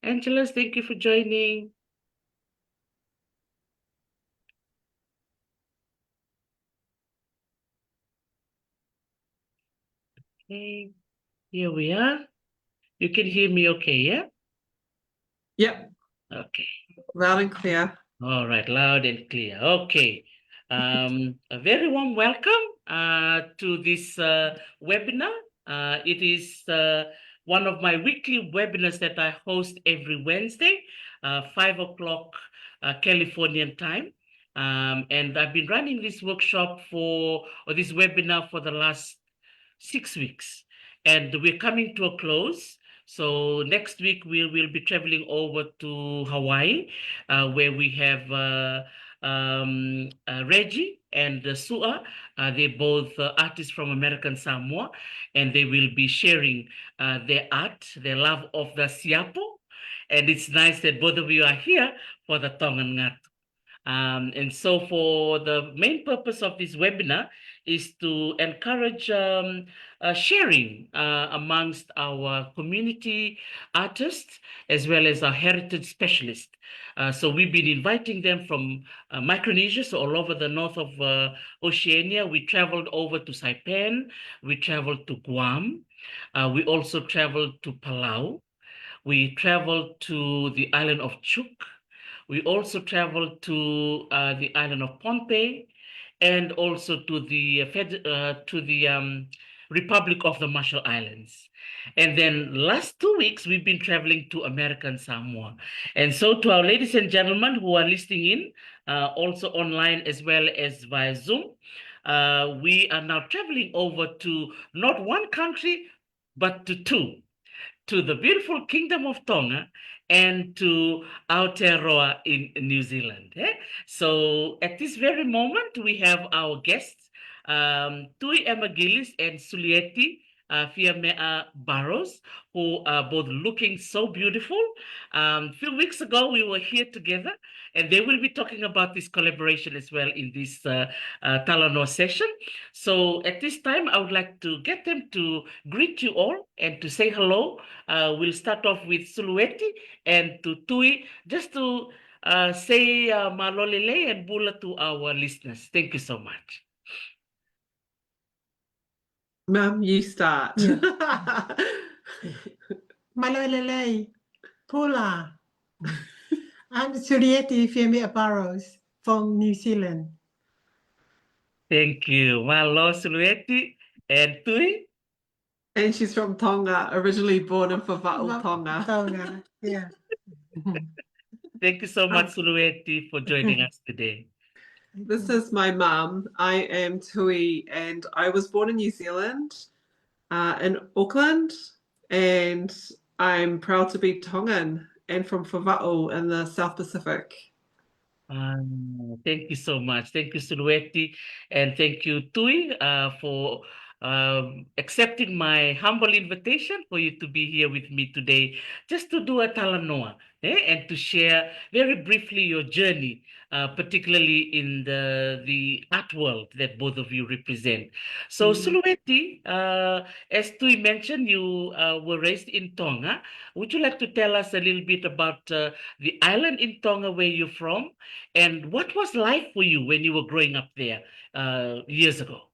Angeles, thank you for joining. Okay, here we are. You can hear me okay, yeah? Yep, Okay. loud and clear. All right, loud and clear. Okay. A very warm welcome to this webinar. It is one of my weekly webinars that I host every Wednesday, 5 o'clock Californian time. And I've been running this workshop or this webinar for the last 6 weeks. And we're coming to a close. So next week we will be traveling over to Hawaii, where we have Reggie and Sua. They're both artists from American Samoa, and they will be sharing their art, their love of the siapo. And it's nice that both of you are here for the Tongan Ngatu. And so for the main purpose of this webinar is to encourage sharing amongst our community artists as well as our heritage specialists. So we've been inviting them from Micronesia, so all over the north of Oceania. We traveled over to Saipan, we traveled to Guam, we also traveled to Palau, we traveled to the island of Chuuk. We also traveled to the island of Pohnpei and also to the Republic of the Marshall Islands. And then last 2 weeks, we've been traveling to American Samoa. And so to our ladies and gentlemen who are listening in, also online as well as via Zoom, we are now traveling over to not one country, but to two, to the beautiful Kingdom of Tonga and to Aotearoa in New Zealand. So at this very moment, we have our guests, Tui Emma Gillies and Sulieti Fiamea Barros, who are both looking so beautiful. A few weeks ago, we were here together, and they will be talking about this collaboration as well in this Talanoa session. So at this time, I would like to get them to greet you all and to say hello. We'll start off with Sulueti and to Tui, just to say malolele and bula to our listeners. Thank you so much. Mum, you start. Yeah. Malolele, pula. I'm Surieti Fiamea Barros from New Zealand. Thank you. Malo Sulueti and Tui. And she's from Tonga, originally born in Whawhao, Tonga. Tonga, yeah. Thank you so much, Sulueti, for joining us today. This is my mum. I am Tui, and I was born in New Zealand, in Auckland, and I'm proud to be Tongan and from Whawhao in the South Pacific. Thank you so much. Thank you, Sulueti, and thank you, Tui, for accepting my humble invitation for you to be here with me today, just to do a Talanoa, and to share very briefly your journey, particularly in the art world that both of you represent. So, Sulueti, as Tui mentioned, you were raised in Tonga. Would you like to tell us a little bit about the island in Tonga where you're from? And what was life for you when you were growing up there years ago?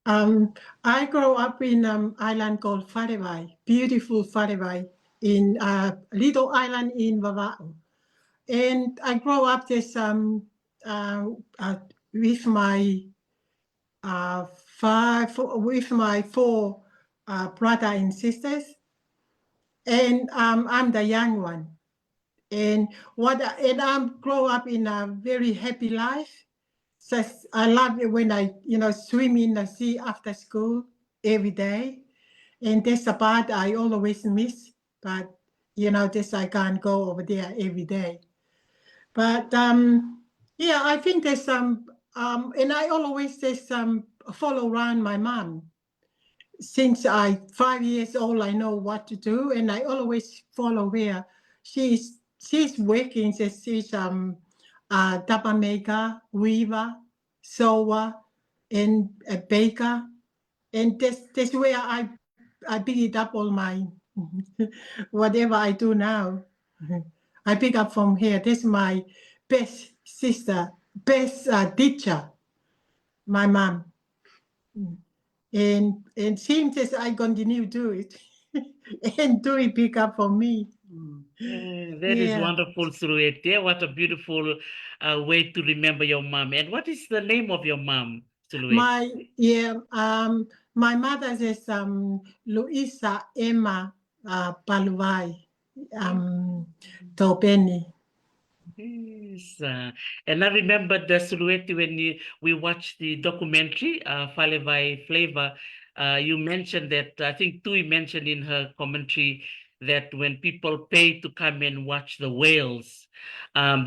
I grew up in island called Wharewai, beautiful Wharewai, in a little island in Whawhao. And I grew up this with my four brother and sisters, and I'm the young one. And I grow up in a very happy life. So I love it when I swim in the sea after school every day, and that's the part I always miss. But this I can't go over there every day. But yeah, I think there's some, and I always just follow around my mom. Since I 5 years old, I know what to do, and I always follow her. She's working. She's tapa maker, weaver, sewer, and a baker, and that's where I picked up all my Whatever I do now, I pick up from here. This is my best sister, best teacher, my mom. And seems as I continue to do it and do it pick up for me. That is Yeah. wonderful, Suruet. Yeah, what a beautiful way to remember your mom. And what is the name of your mom, Suruet? My mother is Luisa Emma Paluvai Topeni. Yes, and I remember the silhouette when we watched the documentary, Falevai Flavor. You mentioned that, I think Tui mentioned in her commentary that when people pay to come and watch the whales,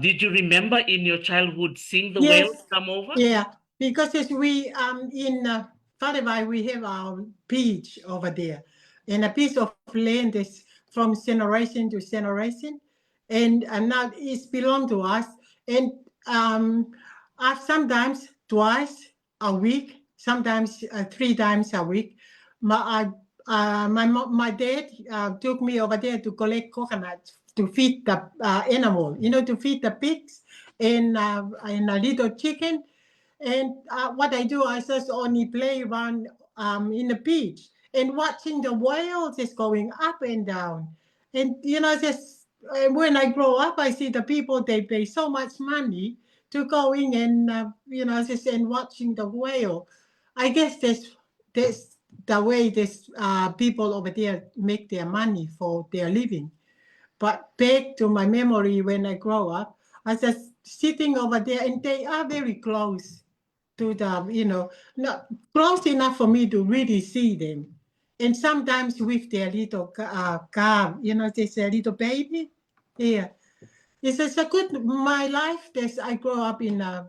did you remember in your childhood seeing the whales Yes, come over? yeah, because as we in Faravai we have our beach over there, and a piece of land is from generation to generation, and now it's belong to us. And sometimes twice a week, sometimes 3 times a week. My dad took me over there to collect coconuts to feed the animal, to feed the pigs and a little chicken. And what I do, I just only play around in the beach and watching the whales just going up and down. And just when I grow up, I see the people they pay so much money to go in and just and watching the whale. I guess that's the way this people over there make their money for their living. But back to my memory when I grow up, I was just sitting over there, and they are very close to not close enough for me to really see them. And sometimes with their little car, there's a little baby. Yeah, it's just a good, my life, that I grow up in a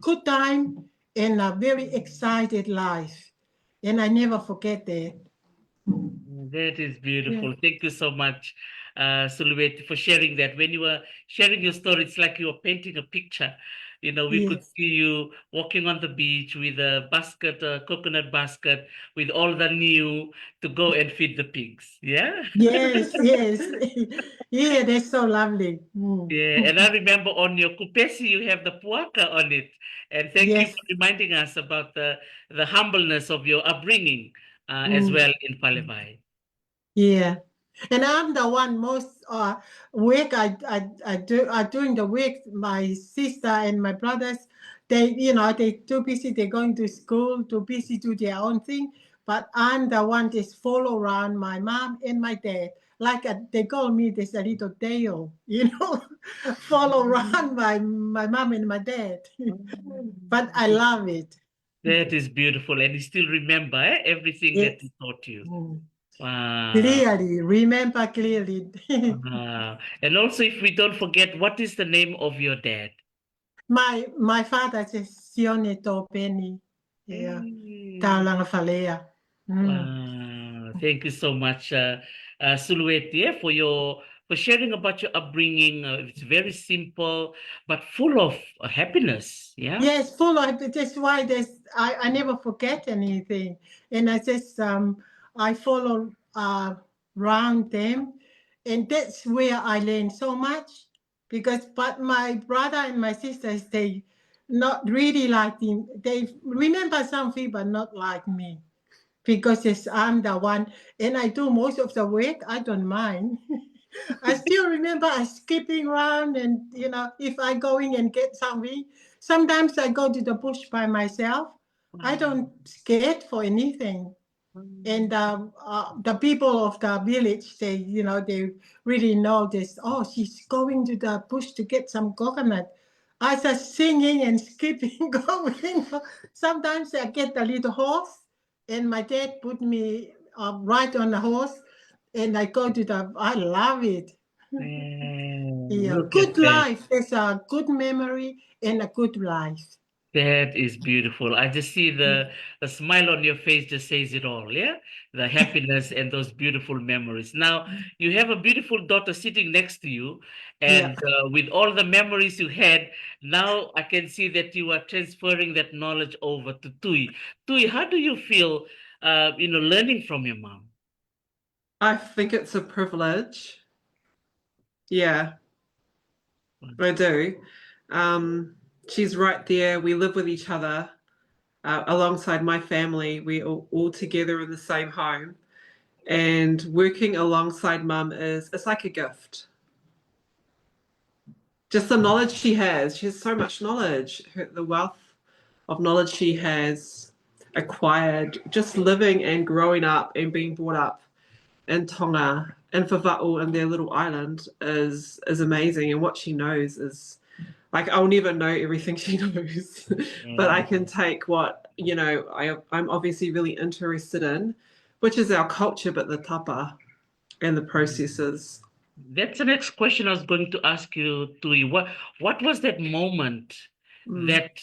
good time and a very excited life. And I never forget that. That is Yeah. beautiful. Thank you so much, Suluet, for sharing that. When you were sharing your story, it's like you were painting a picture. We could Yes. see you walking on the beach with a basket, a coconut basket, with all the new to go and feed the pigs. Yeah. Yes, yes. Yeah, that's so lovely. Yeah. And I remember on your kupesi, you have the puaka on it. And thank you Yes. for reminding us about the humbleness of your upbringing as Mm. well in Palevai. Yeah. And I'm the one most week I during the week my sister and my brothers they too busy, they're going to school, too busy do their own thing, but I'm the one that's follow around my mom and my dad, like they call me this a little Dale, follow around my mom and my dad. But I love it. That is beautiful. And you still remember everything that he Yes. taught you. Mm. Wow. Clearly, remember clearly. Wow. And also, if we don't forget, what is the name of your dad? My father is Sione Topeni. Yeah. Mm. Talanoa. Mm. Wow. Thank you so much, Suluet, yeah, for sharing about your upbringing. It's very simple, but full of happiness. Yeah. Yes, full of that's why I never forget anything. And I follow around them, and that's where I learn so much. Because but my brother and my sisters, they not really like him. They remember something but not like me. Because I'm the one and I do most of the work, I don't mind. I still remember I skipping around, and if I go in and get something, sometimes I go to the bush by myself. I Wow. don't scared for anything. And the people of the village, they really know this. Oh, she's going to the bush to get some coconut. I just singing and skipping, going. Sometimes I get a little horse, and my dad put me right on the horse, and I go to the. I love it. Yeah, Look at good that. life. There's a good memory and a good life. That is beautiful. I just see the smile on your face just says it all, yeah? The happiness and those beautiful memories. Now, you have a beautiful daughter sitting next to you, Yeah. and with all the memories you had, now I can see that you are transferring that knowledge over to Tui. Tui, how do you feel, learning from your mom? I think it's a privilege. Yeah, I do. She's right there. We live with each other alongside my family. We're all together in the same home. And working alongside mum it's like a gift. Just the knowledge she has. She has so much knowledge. The wealth of knowledge she has acquired just living and growing up and being brought up in Tonga and Vava'u and their little island is amazing. And what she knows is like I'll never know everything she knows, but I can take what I'm obviously really interested in, which is our culture, but the tapa and the processes. That's the next question I was going to ask you, Tui. What was that moment that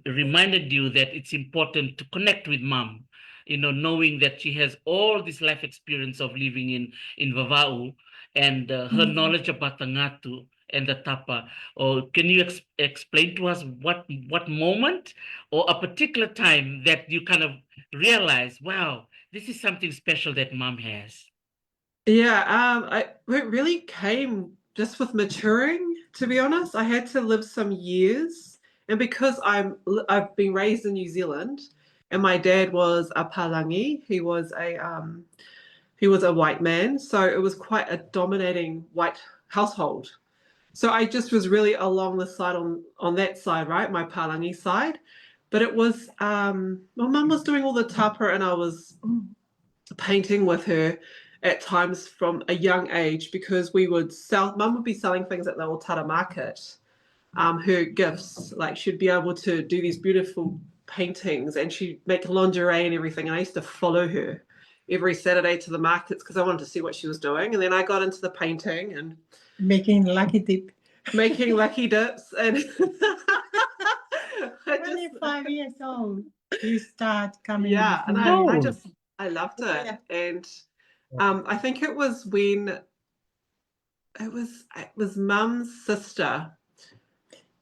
reminded you that it's important to connect with mom? You know, knowing that she has all this life experience of living in Vava'u and her knowledge about the Ngatu and the Tapa. Or can you explain to us what moment or a particular time that you kind of realize, wow, this is something special that mom has? Yeah, it really came just with maturing, to be honest. I had to live some years, and because I've been raised in New Zealand, and my dad was a palangi. He was a white man, so it was quite a dominating white household. So I just was really along the side on that side, right, my palangi side. But it was my mum was doing all the tapa, and I was painting with her at times from a young age because mum would be selling things at the Otara market, her gifts, like she'd be able to do these beautiful paintings and she'd make lingerie and everything. And I used to follow her every Saturday to the markets because I wanted to see what she was doing. And then I got into the painting and Making lucky dip. making lucky dips and 25 years old, you start coming. yeah, and I loved it. Yeah. And I think it was when it was mum's sister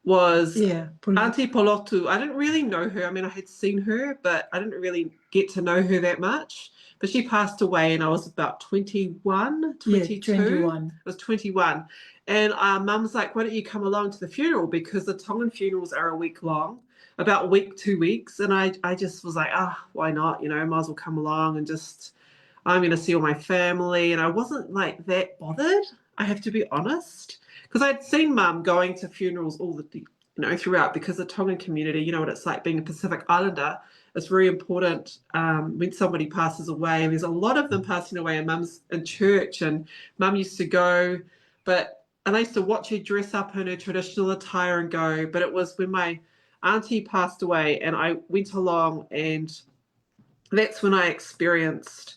was Auntie Polotu. I didn't really know her. I mean, I had seen her, but I didn't really get to know her that much. But she passed away and I was about 21, 22. 21. I was 21. And mum's like, why don't you come along to the funeral? Because the Tongan funerals are a week long, about a week, 2 weeks. And I just was like, why not? Might as well come along and just, I'm going to see all my family. And I wasn't like that bothered, I have to be honest. Because I'd seen mum going to funerals throughout, because the Tongan community, you know what it's like being a Pacific Islander. It's very important when somebody passes away, and there's a lot of them passing away, and mum's in church, and mum used to go, and I used to watch her dress up in her traditional attire and go, but it was when my auntie passed away and I went along, and that's when I experienced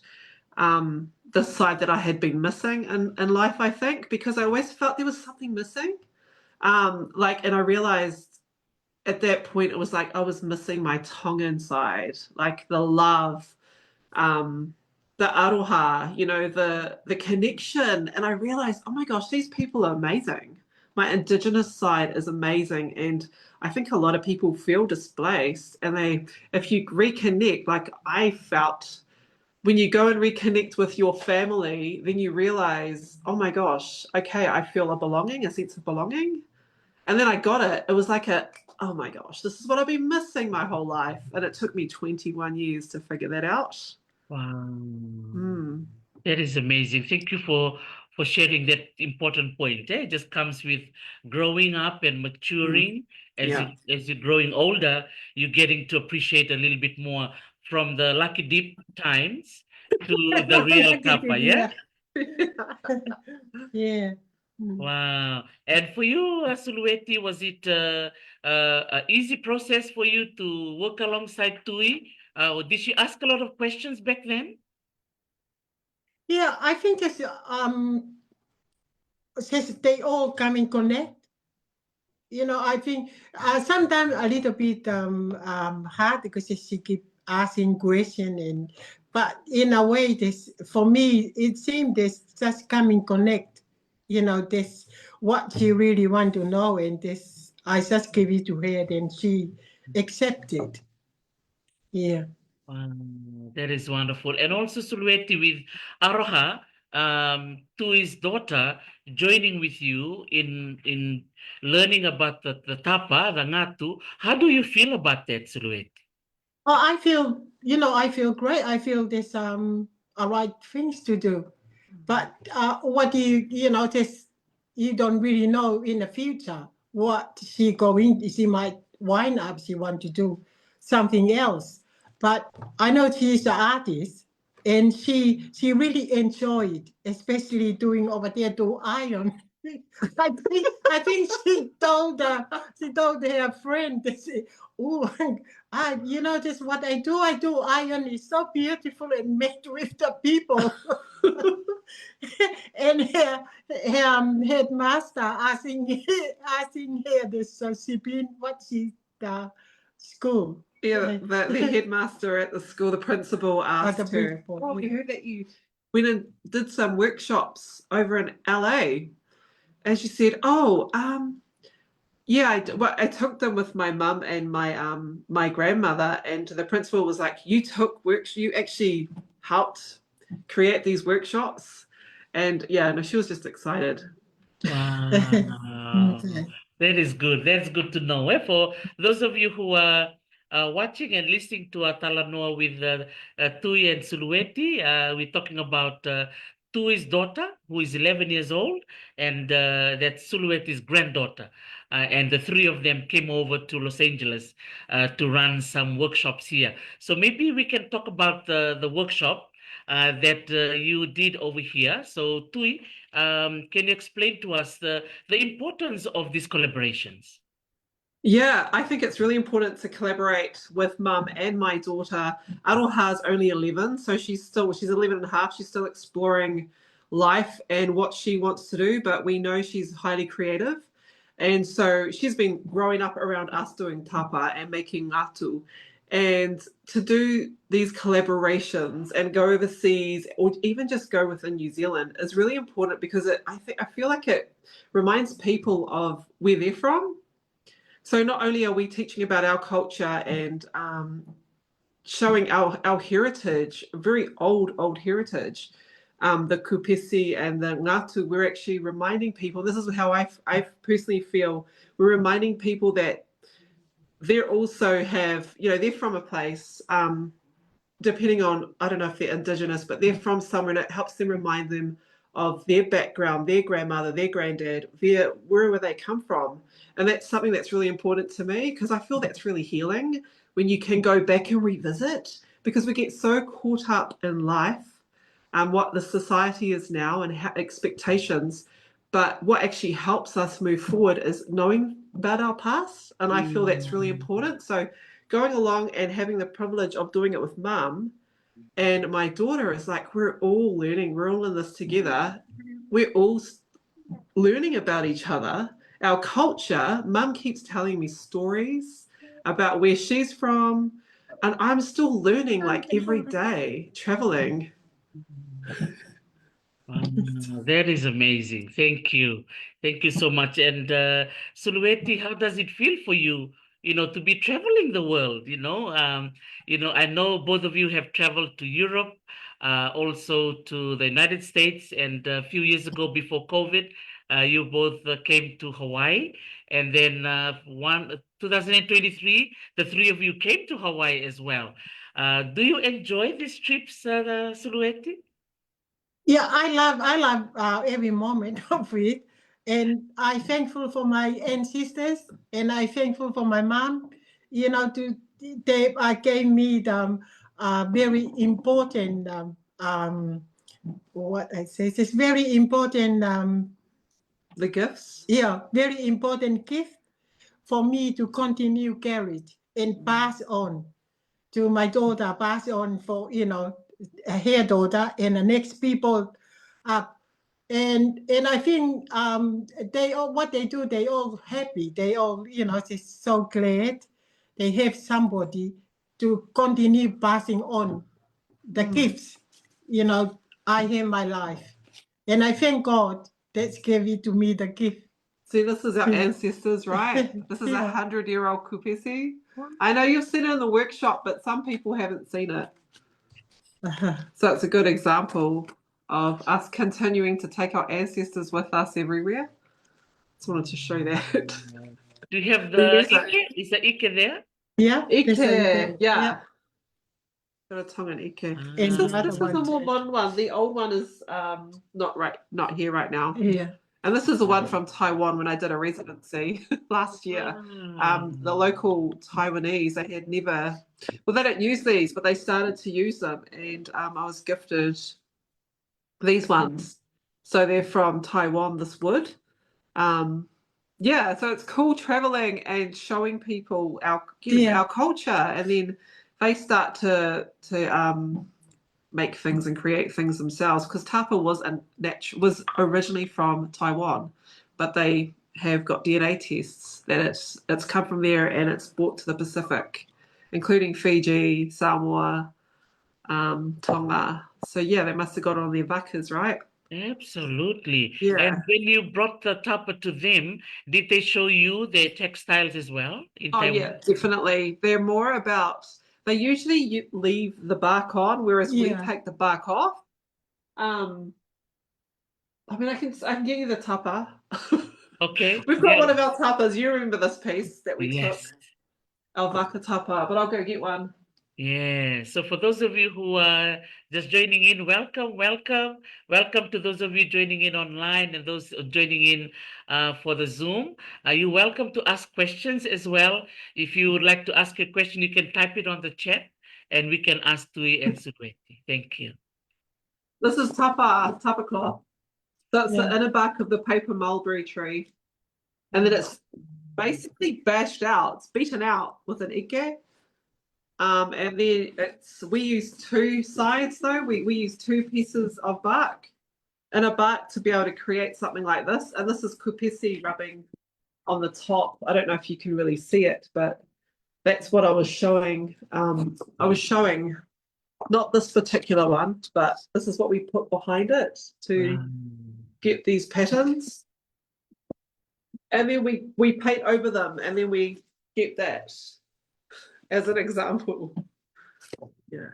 the side that I had been missing in life, I think, because I always felt there was something missing. And I realized at that point, it was like I was missing my Tongan side, like the love, the aroha, the connection. And I realized, oh my gosh, these people are amazing. My Indigenous side is amazing. And I think a lot of people feel displaced, and if you reconnect, like I felt, when you go and reconnect with your family, then you realize, oh my gosh, okay, I feel a sense of belonging. And then I got it. It was like oh my gosh, this is what I've been missing my whole life. And it took me 21 years to figure that out. Wow. That is amazing. Thank you for sharing that important point. It just comes with growing up and maturing. As you're growing older, you're getting to appreciate a little bit more from the lucky dip times to the real kappa, yeah? Yeah. Wow. And for you, Sulueti, was it an easy process for you to work alongside Tui? Or did she ask a lot of questions back then? Yeah, I think since they all come in connect, I think sometimes a little bit hard because she keep asking question, but in a way, for me it seemed this just come in connect. This what she really want to know, and this I just give it to her, then she accepted. Yeah. Wow, that is wonderful. And also Sulweti with Aroha, to his daughter, joining with you in learning about the tapa, the ngatu. How do you feel about that, Sulweti? Oh, I feel, I feel great. I feel there's a right things to do. But what do just you don't really know in the future what she might wind up. She want to do something else. But I know she's an artist, and she really enjoyed, especially doing over there to iron. I think she told her friend that oh, just what I do iron is so beautiful and made with the people. And her headmaster asking her this, so she been what she the school. Yeah, the headmaster at the school, the principal asked the her, principal, "Oh, we yeah. heard that you went and did some workshops over in LA." And she said, "Oh, yeah, I took them with my mum and my grandmother." And the principal was like, you actually helped create these workshops." And yeah, no, she was just excited. Wow, Okay. that is good. That's good to know. For those of you who are watching and listening to Talanoa with Tui and Sulueti, we're talking about Tui's daughter, who is 11 years old, and that's Sulueti's granddaughter. And the three of them came over to Los Angeles to run some workshops here. So maybe we can talk about the workshop that you did over here. So, Tui, can you explain to us the importance of these collaborations? Yeah, I think it's really important to collaborate with mum and my daughter. Aroha's only 11, so she's 11 and a half. She's still exploring life and what she wants to do, but we know she's highly creative. And so she's been growing up around us doing tapa and making ngatu. And to do these collaborations and go overseas or even just go within New Zealand is really important because I feel like it reminds people of where they're from. So not only are we teaching about our culture and showing our heritage, very old heritage, the kupisi and the ngatu, we're actually reminding people, this is how I personally feel, we're reminding people that they also have, they're from a place, depending on, I don't know if they're indigenous, but they're from somewhere and it helps them remind them of their background, their grandmother, their granddad, wherever they come from. And that's something that's really important to me because I feel that's really healing when you can go back and revisit because we get so caught up in life and what the society is now and expectations. But what actually helps us move forward is knowing about our past. And I feel that's really important. So going along and having the privilege of doing it with mum and my daughter is like, we're all learning, we're all in this together. We're all learning about each other, our culture. Mum keeps telling me stories about where she's from, and I'm still learning like every day, traveling. Wow, that is amazing. Thank you. Thank you so much. And Sulueti, how does it feel for you, to be traveling the world, I know both of you have traveled to Europe, also to the United States, and a few years ago before COVID, you both came to Hawaii. And then 2023, the three of you came to Hawaii as well. Do you enjoy these trips, Sulueti? Yeah, I love every moment of it, and I thankful for my ancestors, and I thankful for my mom. They gave me the very important what I say. It's very important. The gifts. Yeah, very important gift for me to continue carry it and pass on to my daughter, pass on for her daughter and the next people up. And I think they all what they do, they all happy. They all just so glad they have somebody to continue passing on the gifts. I have my life, and I thank God that's gave it to me the gift. See, this is our Yeah. ancestors, right? This is a Yeah. 100-year-old kupesi. I know you've seen it in the workshop, but some people haven't seen it. So it's a good example of us continuing to take our ancestors with us everywhere. Just wanted to show that. Do you have We the use it. Ike? Is the Ike there? Yeah. There's a Ike, yeah. Yeah. Got a Tongan Ike. And This the is other a one. more modern one. The old one is not here right now. Yeah. And this is the one from Taiwan when I did a residency last year. The local Taiwanese, they had never, well, they don't use these, but they started to use them. And I was gifted these ones. So they're from Taiwan, this wood. Yeah, so it's cool traveling and showing people our culture, and then they start to make things and create things themselves, because tapa was originally from Taiwan, but they have got DNA tests that it's come from there and it's brought to the Pacific, including Fiji, Samoa, Tonga. So yeah, they must have got it on their vakas, right? Absolutely. Yeah. And when you brought the tapa to them, did they show you their textiles as well in Oh Taiwan? yeah, definitely. They're more about, they usually leave the bark on, whereas we Yeah. take the bark off. I mean, I can give you the tapa. Okay. We've got Yeah. one of our tapas. You remember this piece that we Yes. took, our vaka tapa, but I'll go get one. Yeah. So for those of you who are just joining in, welcome, welcome, welcome to those of you joining in online and those joining in for the Zoom. You're welcome to ask questions as well. If you would like to ask a question, you can type it on the chat and we can ask Tui and Sugweti. Thank you. This is tapa cloth. So it's Yeah. the inner bark of the paper mulberry tree, and then it's basically bashed out. It's beaten out with an ike. And then we use two sides though. We use two pieces of bark and a bark to be able to create something like this. And this is kupesi rubbing on the top. I don't know if you can really see it, but that's what I was showing. I was showing not this particular one, but this is what we put behind it to get these patterns. And then we paint over them, and then we get that as an example. Yeah.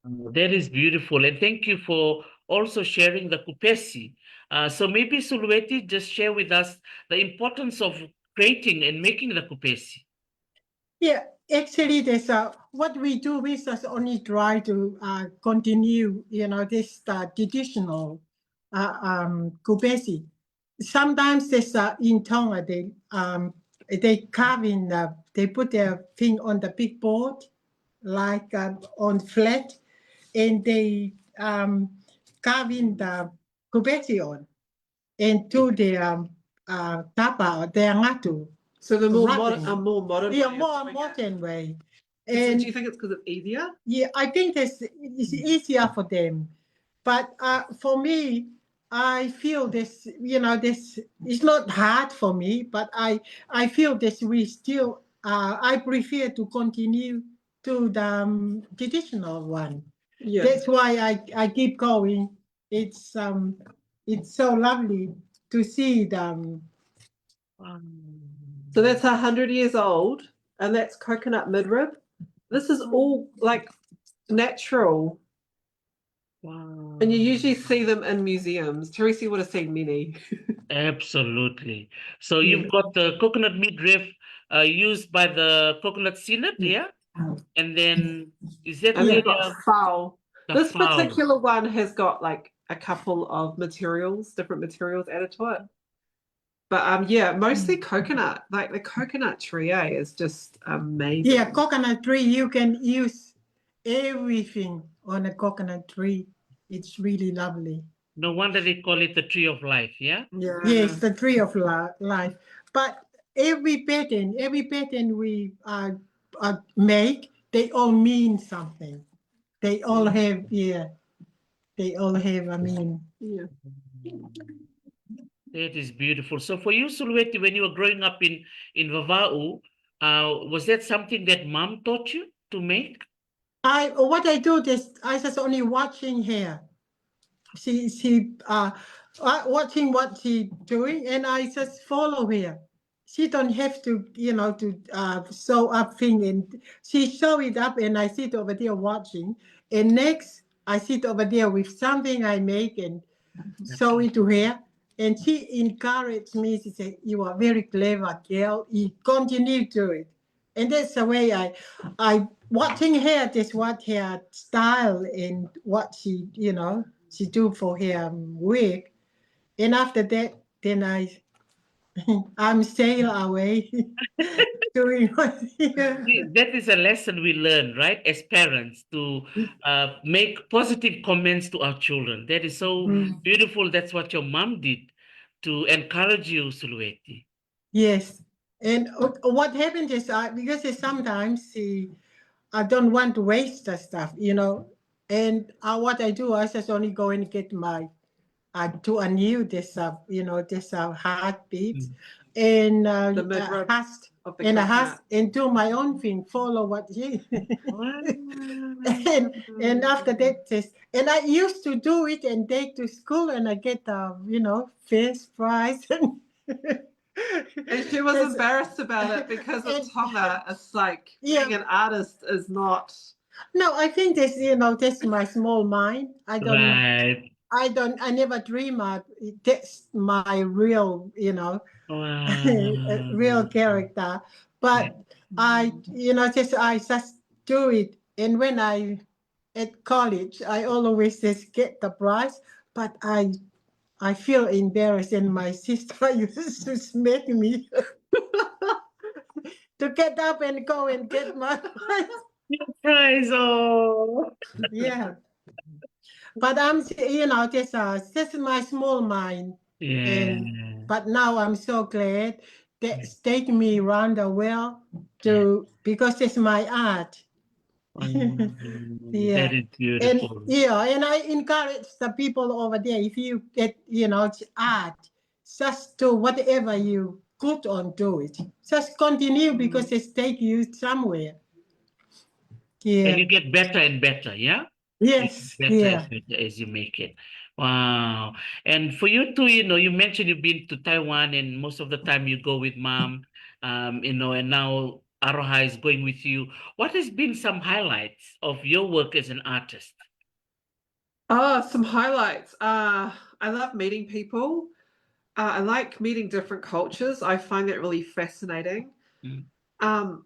That is beautiful. And thank you for also sharing the kupesi. So maybe Sulweti, just share with us the importance of creating and making the kupesi. Yeah, actually, there's what we do. We just only try to continue, this traditional kubesi. Sometimes there's in Tonga they carve in they put their thing on the big board, like on flat, and they carve in the kubesi on, and to the tapa or the ngatu. So the more Rubbing. more modern Yeah, way of more doing it. modern way. So And do you think it's because it's easier? yeah, I think it's easier for them. But for me, I feel this, this it's not hard for me, but I feel this we still, I prefer to continue to the traditional one. Yeah. That's why I keep going. It's so lovely to see them. So that's 100 years old, and that's coconut midrib. This is all like natural. Wow. And you usually see them in museums. Teresi would have seen many. Absolutely. So you've got the coconut midriff used by the coconut sinet, yeah? And then is that And the we've got fowl. This fowl? particular one has got like a couple of different materials added to it. But yeah, mostly coconut. Like the coconut tree is just amazing. Yeah, coconut tree, you can use everything on a coconut tree. It's really lovely. No wonder they call it the tree of life, yeah? Yeah. Yes, the tree of life. But every pattern we make, they all mean something. They all have, I mean. Yeah. That is beautiful. So for you, Sulweti, when you were growing up in Vava'u, was that something that mom taught you to make? What I do is I just only watching her. watching what she doing, and I just follow her. She don't have to, to sew up thing, and she sew it up, and I sit over there watching. And next, I sit over there with something I make and sew Okay. it to her. And she encouraged me. She said, "You are very clever, girl. You continue to it." And that's the way I watching her. That's what her style and what she do for her work. And after that, then I'm sail away doing what. Yeah. That is a lesson we learn, right, as parents, to make positive comments to our children. That is so Mm, beautiful. That's what your mom did to encourage you, Sulueti. yes. And what happened is because sometimes I don't want to waste the stuff. And what I do, I just only go and get to anew this heartbeat Mm. and The midrib hast of the and I has coconut. and do my own thing, follow what he Wow. and after that and I used to do it and take to school and I get first prize and And she was that's, embarrassed about it because in and Tonga, it's like yeah. being an artist is not. No, I think that's my small mind. Right. I never dream of that's my real, real Wow. character. Yeah. But I just do it. And when I at college, I always just get the prize. But I feel embarrassed, and my sister used to smack me to get up and go and get my prize. Prize. Oh. Yeah. But I'm, just my small mind, and Yeah. but now I'm so glad Yeah. that take me around the world Yeah. because it's my art. That Yeah, is and beautiful. and I encourage the people over there. If you get art, just do whatever you good on, do it. Just continue because it's take you somewhere. And Yeah. you get better and better, yeah? You Yes. get better and Yeah. better as you make it. Wow. And for you too, you mentioned you've been to Taiwan and most of the time you go with mom, and now Aroha is going with you. What has been some highlights of your work as an artist? Oh, some highlights. I love meeting people. I like meeting different cultures. I find that really fascinating. Mm. Um,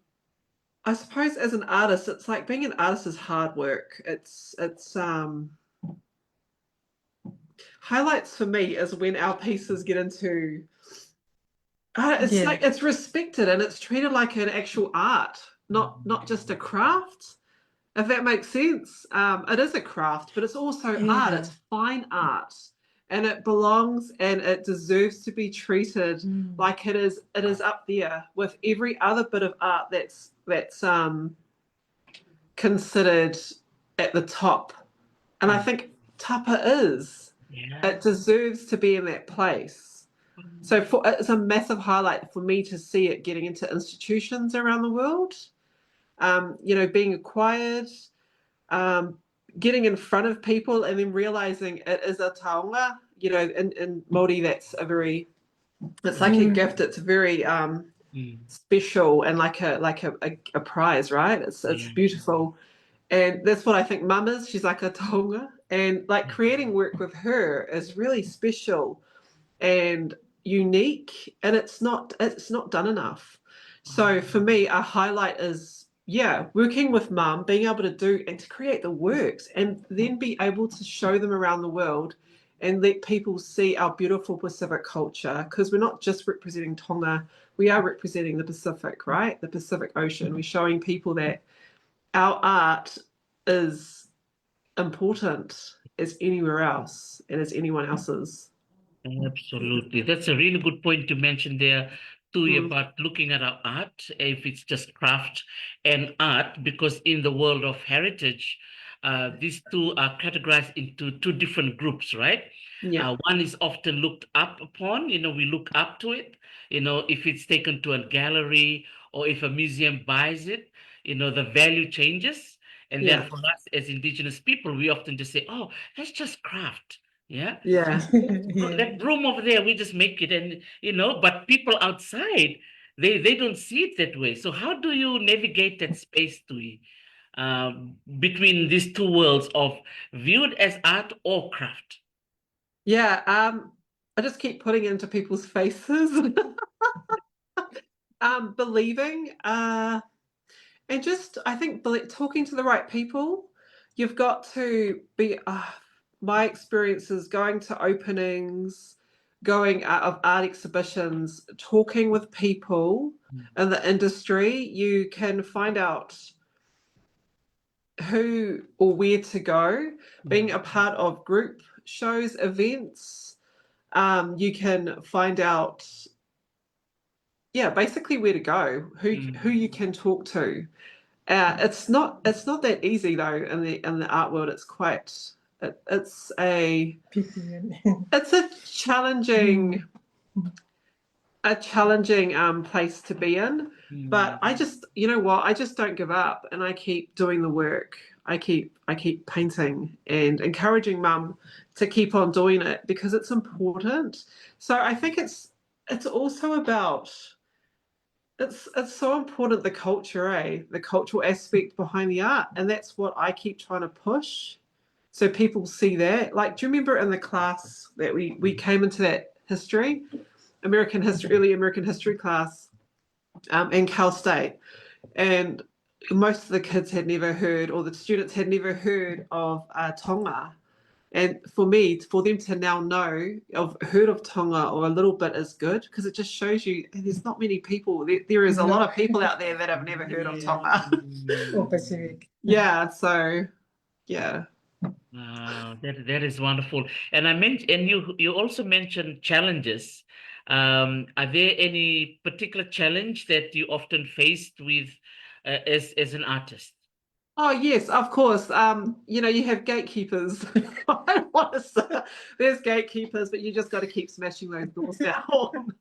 I suppose as an artist, it's like being an artist is hard work. It's highlights for me is when our pieces get into it's Yeah. like it's respected and it's treated like an actual art, not just a craft. If that makes sense, it is a craft, but it's also art. Yeah. It's fine art, and it belongs and it deserves to be treated Mm. like it is. It is up there with every other bit of art that's considered at the top. And I Mm. think Tapa is. Yeah. It deserves to be in that place. So it's a massive highlight for me to see it getting into institutions around the world. Being acquired, um, getting in front of people, and then realizing it is a taonga. In Māori, it's like a Mm. gift. It's very Mm. special and like a prize, right? It's Yeah. beautiful. And that's what I think mum is. She's like a taonga. And like creating work with her is really special and unique. And it's not done enough. So for me, a highlight is working with mum, being able to do and to create the works and then be able to show them around the world and let people see our beautiful Pacific culture. Because we're not just representing Tonga, we are representing the Pacific, right? The Pacific Ocean. We're showing people that our art is important as anywhere else and as anyone else's. Absolutely. That's a really good point to mention there too Mm. about looking at our art, if it's just craft and art, because in the world of heritage, these two are categorized into two different groups, right? Yeah, One is often looked up upon, we look up to it, if it's taken to a gallery or if a museum buys it, the value changes. And then yeah, for us as indigenous people, we often just say, oh, that's just craft. Yeah. Yeah. Yeah. That room over there, we just make it, and but people outside, they don't see it that way. So how do you navigate that space, Tui, between these two worlds of viewed as art or craft? Yeah. I just keep putting it into people's faces. Believing, and just I think talking to the right people. You've got to be. My experiences going to openings, going out of art exhibitions, talking with people in the industry. You can find out who or where to go. Being a part of group shows, events, you can find out, yeah, basically where to go, who you can talk to. It's not that easy though in the art world. It's quite it's a it's a challenging place to be in. But I just, you know what, I just don't give up, and I keep doing the work. I keep painting and encouraging mum to keep on doing it because it's important. So I think it's also about, it's so important, the culture, the cultural aspect behind the art, and that's what I keep trying to push so people see that. Like, do you remember in the class that we came into that early American history class, in CalState, and most of the kids had never heard, or the students had never heard of Tonga. And for them to now heard of Tonga or a little bit is good, because it just shows you there's not many people. There is a lot of people out there that have never heard of Tonga. Or Pacific. Yeah, so yeah. Wow, that is wonderful. And you also mentioned challenges. Are there any particular challenge that you often faced with as an artist? Oh yes, of course. You have gatekeepers. I don't want to say there's gatekeepers, but you just got to keep smashing those doors down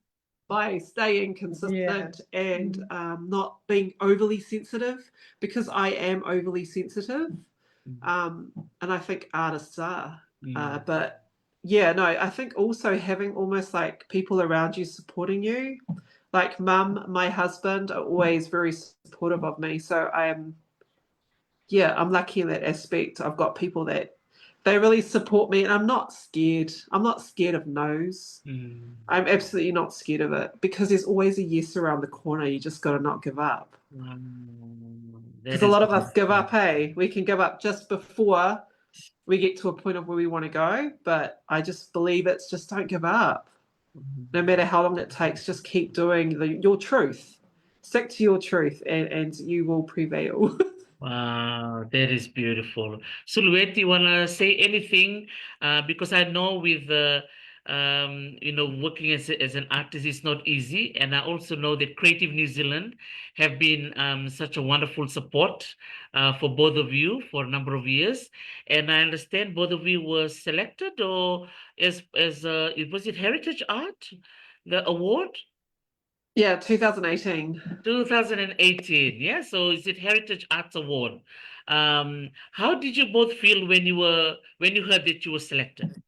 by staying consistent and not being overly sensitive, because I am overly sensitive. And I think artists are. But yeah, no, I think also having almost like people around you supporting you, like mum, my husband are always very supportive of me. So I'm lucky in that aspect. I've got people that they really support me, and I'm not scared. I'm not scared of no's. I'm absolutely not scared of it, because there's always a yes around the corner. You just got to not give up. Wow, Because that a is lot of us give wonderful. up, hey? We can give up just before we get to a point of where we want to go. But I just believe it's just don't give up. No matter how long it takes, just keep doing your truth. Stick to your truth, and you will prevail. Wow, that is beautiful. Silhouette, you wanna say anything? Because I know with working as an artist is not easy, and I also know that Creative New Zealand have been such a wonderful support for both of you for a number of years, and I understand both of you were selected, or was it Heritage Art, the award? Yeah, 2018. 2018, yeah. So is it Heritage Arts Award? How did you both feel when you heard that you were selected?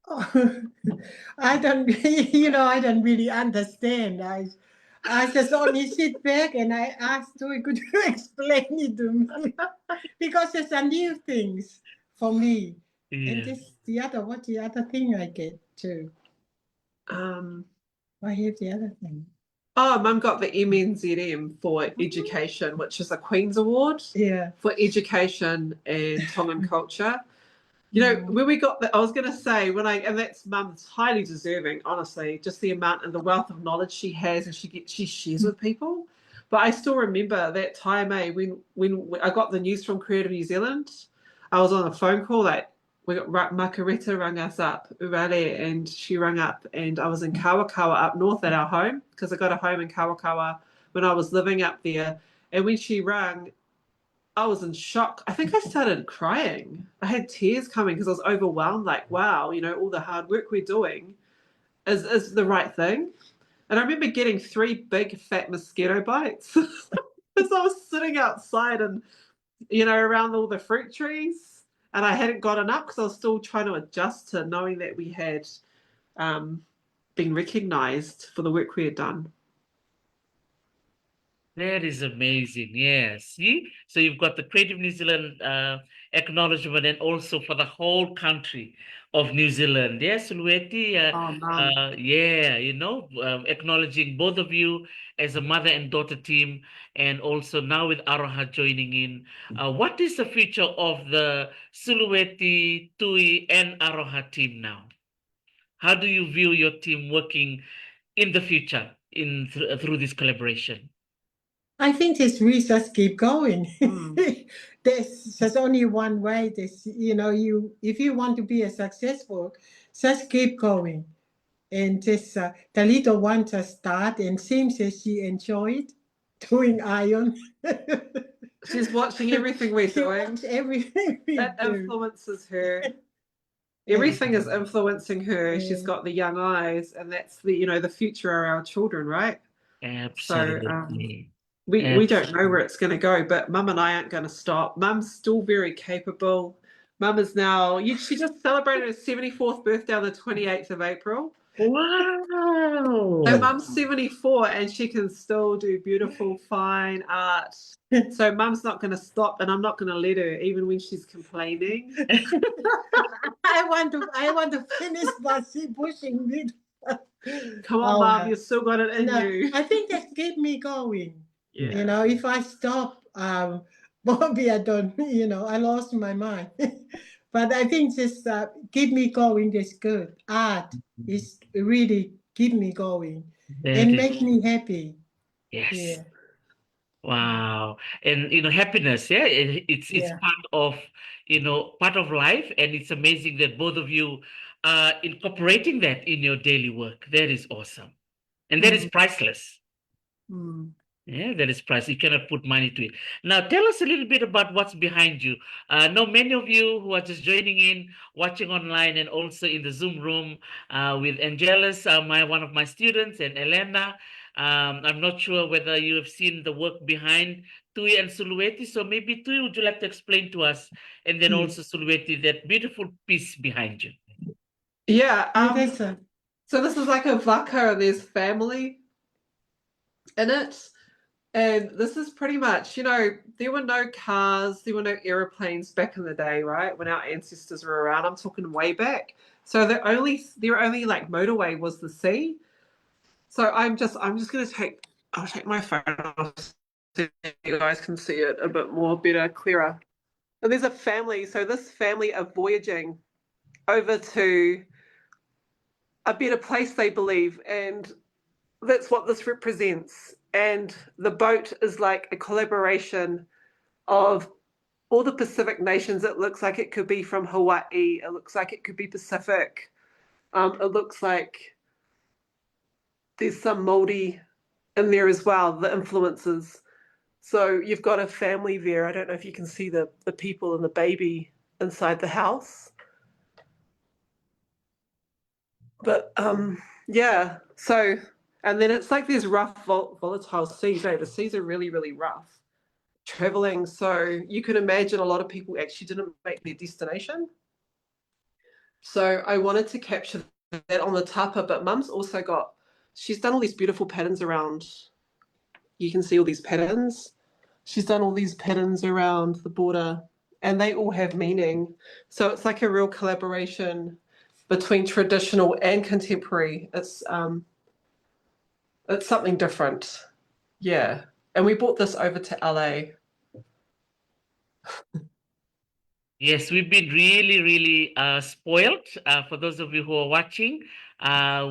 I don't, I don't really understand. I just only sit back and I asked, could you explain it to me? Because it's a new things for me. And Yeah. this, what's the other thing I get too? Um, I have the other thing. Mum got the MNZM for education, which is a Queen's Award Yeah. for education and Tongan culture. When we got that, I was going to say, and that's mum's highly deserving, honestly, just the amount and the wealth of knowledge she has, and she shares with people. But I still remember that time, when I got the news from Creative New Zealand. I was on a phone call, like, Makareta rang us up, Urale, and she rang up, and I was in Kawakawa up north at our home, because I got a home in Kawakawa when I was living up there. And when she rang, I was in shock. I think I started crying. I had tears coming because I was overwhelmed. Like, wow, all the hard work we're doing is the right thing. And I remember getting 3 big fat mosquito bites as I was sitting outside and around all the fruit trees. and I hadn't gotten up because I was still trying to adjust to knowing that we had been recognised for the work we had done. That is amazing. Yes. See? So you've got the Creative New Zealand acknowledgement and also for the whole country of New Zealand. Yes, Lueti. Oh, Mum. Yeah, acknowledging both of you as a mother and daughter team, and also now with Aroha joining in. What is the future of the Sulueti, Tui, and Aroha team now? How do you view your team working in the future through this collaboration? I think this we just keep going. Mm. There's only one way. You if you want to be a successful, just keep going. And just the little one just start and seems that she enjoyed doing iron. She's watching everything we're She doing. watched everything we That do. influences her. Yeah. Everything is influencing her. Yeah. She's got the young eyes, and that's the future are our children, right? So Absolutely. we don't know where it's going to go, but Mum and I aren't going to stop. Mum's still very capable. Mum is now. She just celebrated her 74th birthday on the 28th of April. Wow. So Mum's 74 and she can still do beautiful, fine art. So Mum's not going to stop, and I'm not going to let her, even when she's complaining. I want to finish by she pushing me. Come on, Mum, you've still got it in you. I think that keep me going. Yeah. If I stop, Bobby, I don't, I lost my mind. But I think just keep me going is good. Art is really keep me going and make me happy. Yes. Yeah. Wow. And happiness, yeah, it's Yeah. part of life, and it's amazing that both of you are incorporating that in your daily work. That is awesome. And that is priceless. Mm. Yeah, that is priceless. You cannot put money to it. Now, tell us a little bit about what's behind you. I know many of you who are just joining in, watching online, and also in the Zoom room with Angelus, one of my students, and Elena. I'm not sure whether you have seen the work behind Tui and Sulueti. So maybe Tui, would you like to explain to us, and then also Sulueti, that beautiful piece behind you? Yeah. It is So this is like a waka, and there's family in it. And this is pretty much, there were no cars, there were no airplanes back in the day, right? When our ancestors were around. I'm talking way back. So their only like motorway was the sea. So I'm just gonna I'll take my phone off so you guys can see it a bit more better, clearer. And there's a family. So this family are voyaging over to a better place, they believe, and that's what this represents. And the boat is like a collaboration of all the Pacific nations. It looks like it could be from Hawaii. It looks like it could be Pacific. It looks like there's some Māori in there as well, the influences. So you've got a family there. I don't know if you can see the people and the baby inside the house. But yeah, so, and then it's like these rough, volatile seas. The seas are really, really rough traveling. So you can imagine a lot of people actually didn't make their destination. So I wanted to capture that on the tapa, but Mum's also she's done all these beautiful patterns around. You can see all these patterns. She's done all these patterns around the border, and they all have meaning. So it's like a real collaboration between traditional and contemporary. It's something different. Yeah. And we brought this over to LA. Yes, we've been really, really spoiled. For those of you who are watching,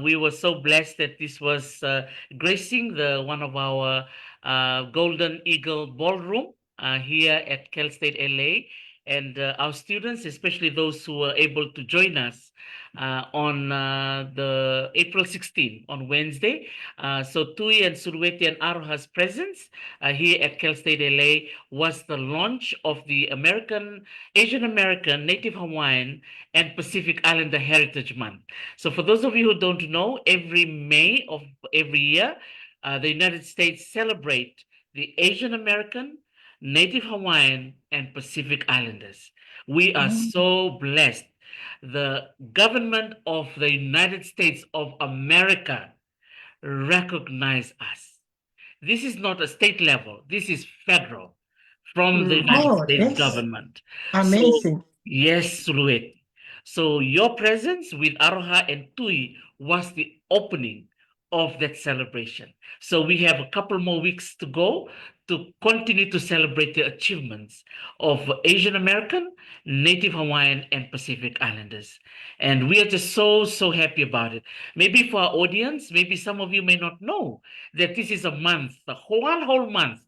we were so blessed that this was gracing one of our Golden Eagle Ballroom here at CalState LA. And our students, especially those who were able to join us on the April 16th, on Wednesday. So Tui and Surweti and Aroha's presence here at CalState LA was the launch of the Asian American, Native Hawaiian, and Pacific Islander Heritage Month. So for those of you who don't know, every May of every year, the United States celebrate the Asian American, Native Hawaiian, and Pacific Islanders. We are Mm. so blessed. The government of the United States of America recognize us. This is not a state level. This is federal from the United Oh, States that's government. So, amazing. yes, Suluet. So your presence with Aroha and Tui was the opening of that celebration. So we have a couple more weeks to go to continue to celebrate the achievements of Asian American, Native Hawaiian, and Pacific Islanders. And we are just so, so happy about it. Maybe for our audience, maybe some of you may not know that this is a month, one whole month.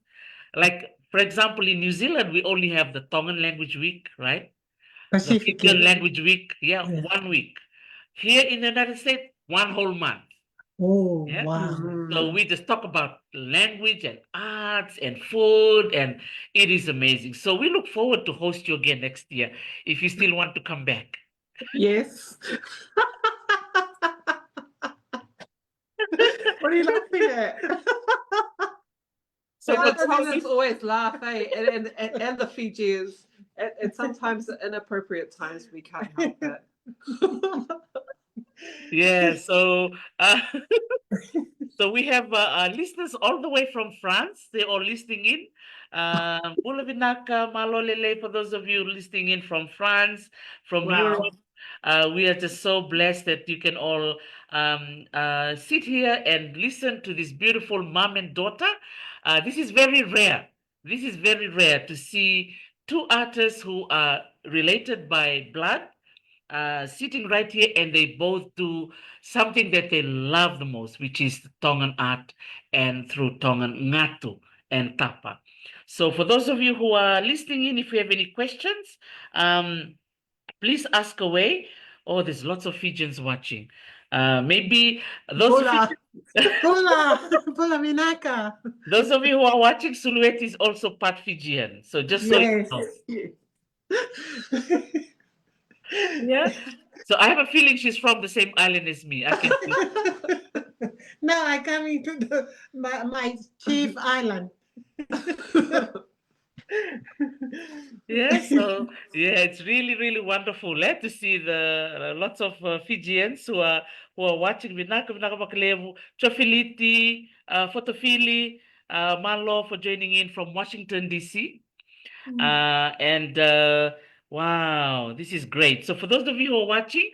Like, for example, in New Zealand, we only have the Tongan Language Week, right? The Pacific. Fijian Language Week, yeah, Yeah. 1 week. Here in the United States, one whole month. Oh, Yeah. wow. So we just talk about language and arts and food, and it is amazing. So we look forward to host you again next year if you still want to come back. Yes. What are you laughing at? So And for the those of Tongans you- always laugh, eh? And the Fijians. And sometimes at inappropriate times we can't help it. yeah, so we have listeners all the way from France. They're all listening in. Pula Vinaka, Malolele, for those of you listening in from France, from Wow. Europe. We are just so blessed that you can all sit here and listen to this beautiful mom and daughter. This is very rare. This is very rare to see two artists who are related by blood sitting right here, and they both do something that they love the most, which is Tongan art and through Tongan ngatu and tapa. So for those of you who are listening in, if you have any questions, please ask away. Oh, there's lots of Fijians watching. Maybe those Pula, Pula Vinaka. those of you who are watching, Suluet is also part Fijian. So just so you Yes. know. Yes. Yeah. So I have a feeling she's from the same island as me. I can see. Now I coming to my chief island. Yeah, so yeah, it's really, really wonderful to see the lots of Fijians who are watching Vinaka Vinaka Bakalevu, Chofiliti, Fotofili, Malo for joining in from Washington DC. And wow, this is great. So for those of you who are watching,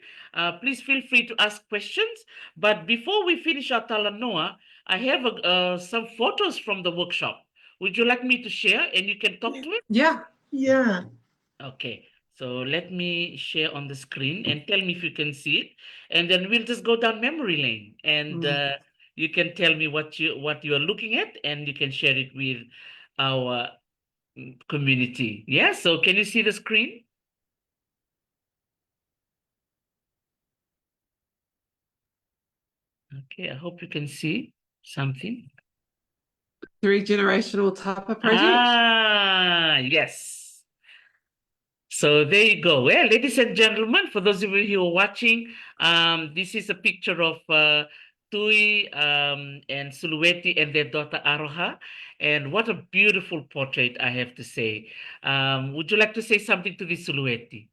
please feel free to ask questions. But before we finish our Talanoa, I have some photos from the workshop. Would you like me to share and you can talk to it? Yeah. Yeah. Okay, so let me share on the screen and tell me if you can see it, and then we'll just go down memory lane, and you can tell me what you are looking at, and you can share it with our community. Yeah, so can you see the screen? Okay, I hope you can see something. 3-generational Tapa project. Ah, yes. So there you go. Well, ladies and gentlemen, for those of you who are watching, this is a picture of Tui and Sulueti and their daughter Aroha. And what a beautiful portrait, I have to say. Would you like to say something to the Sulueti?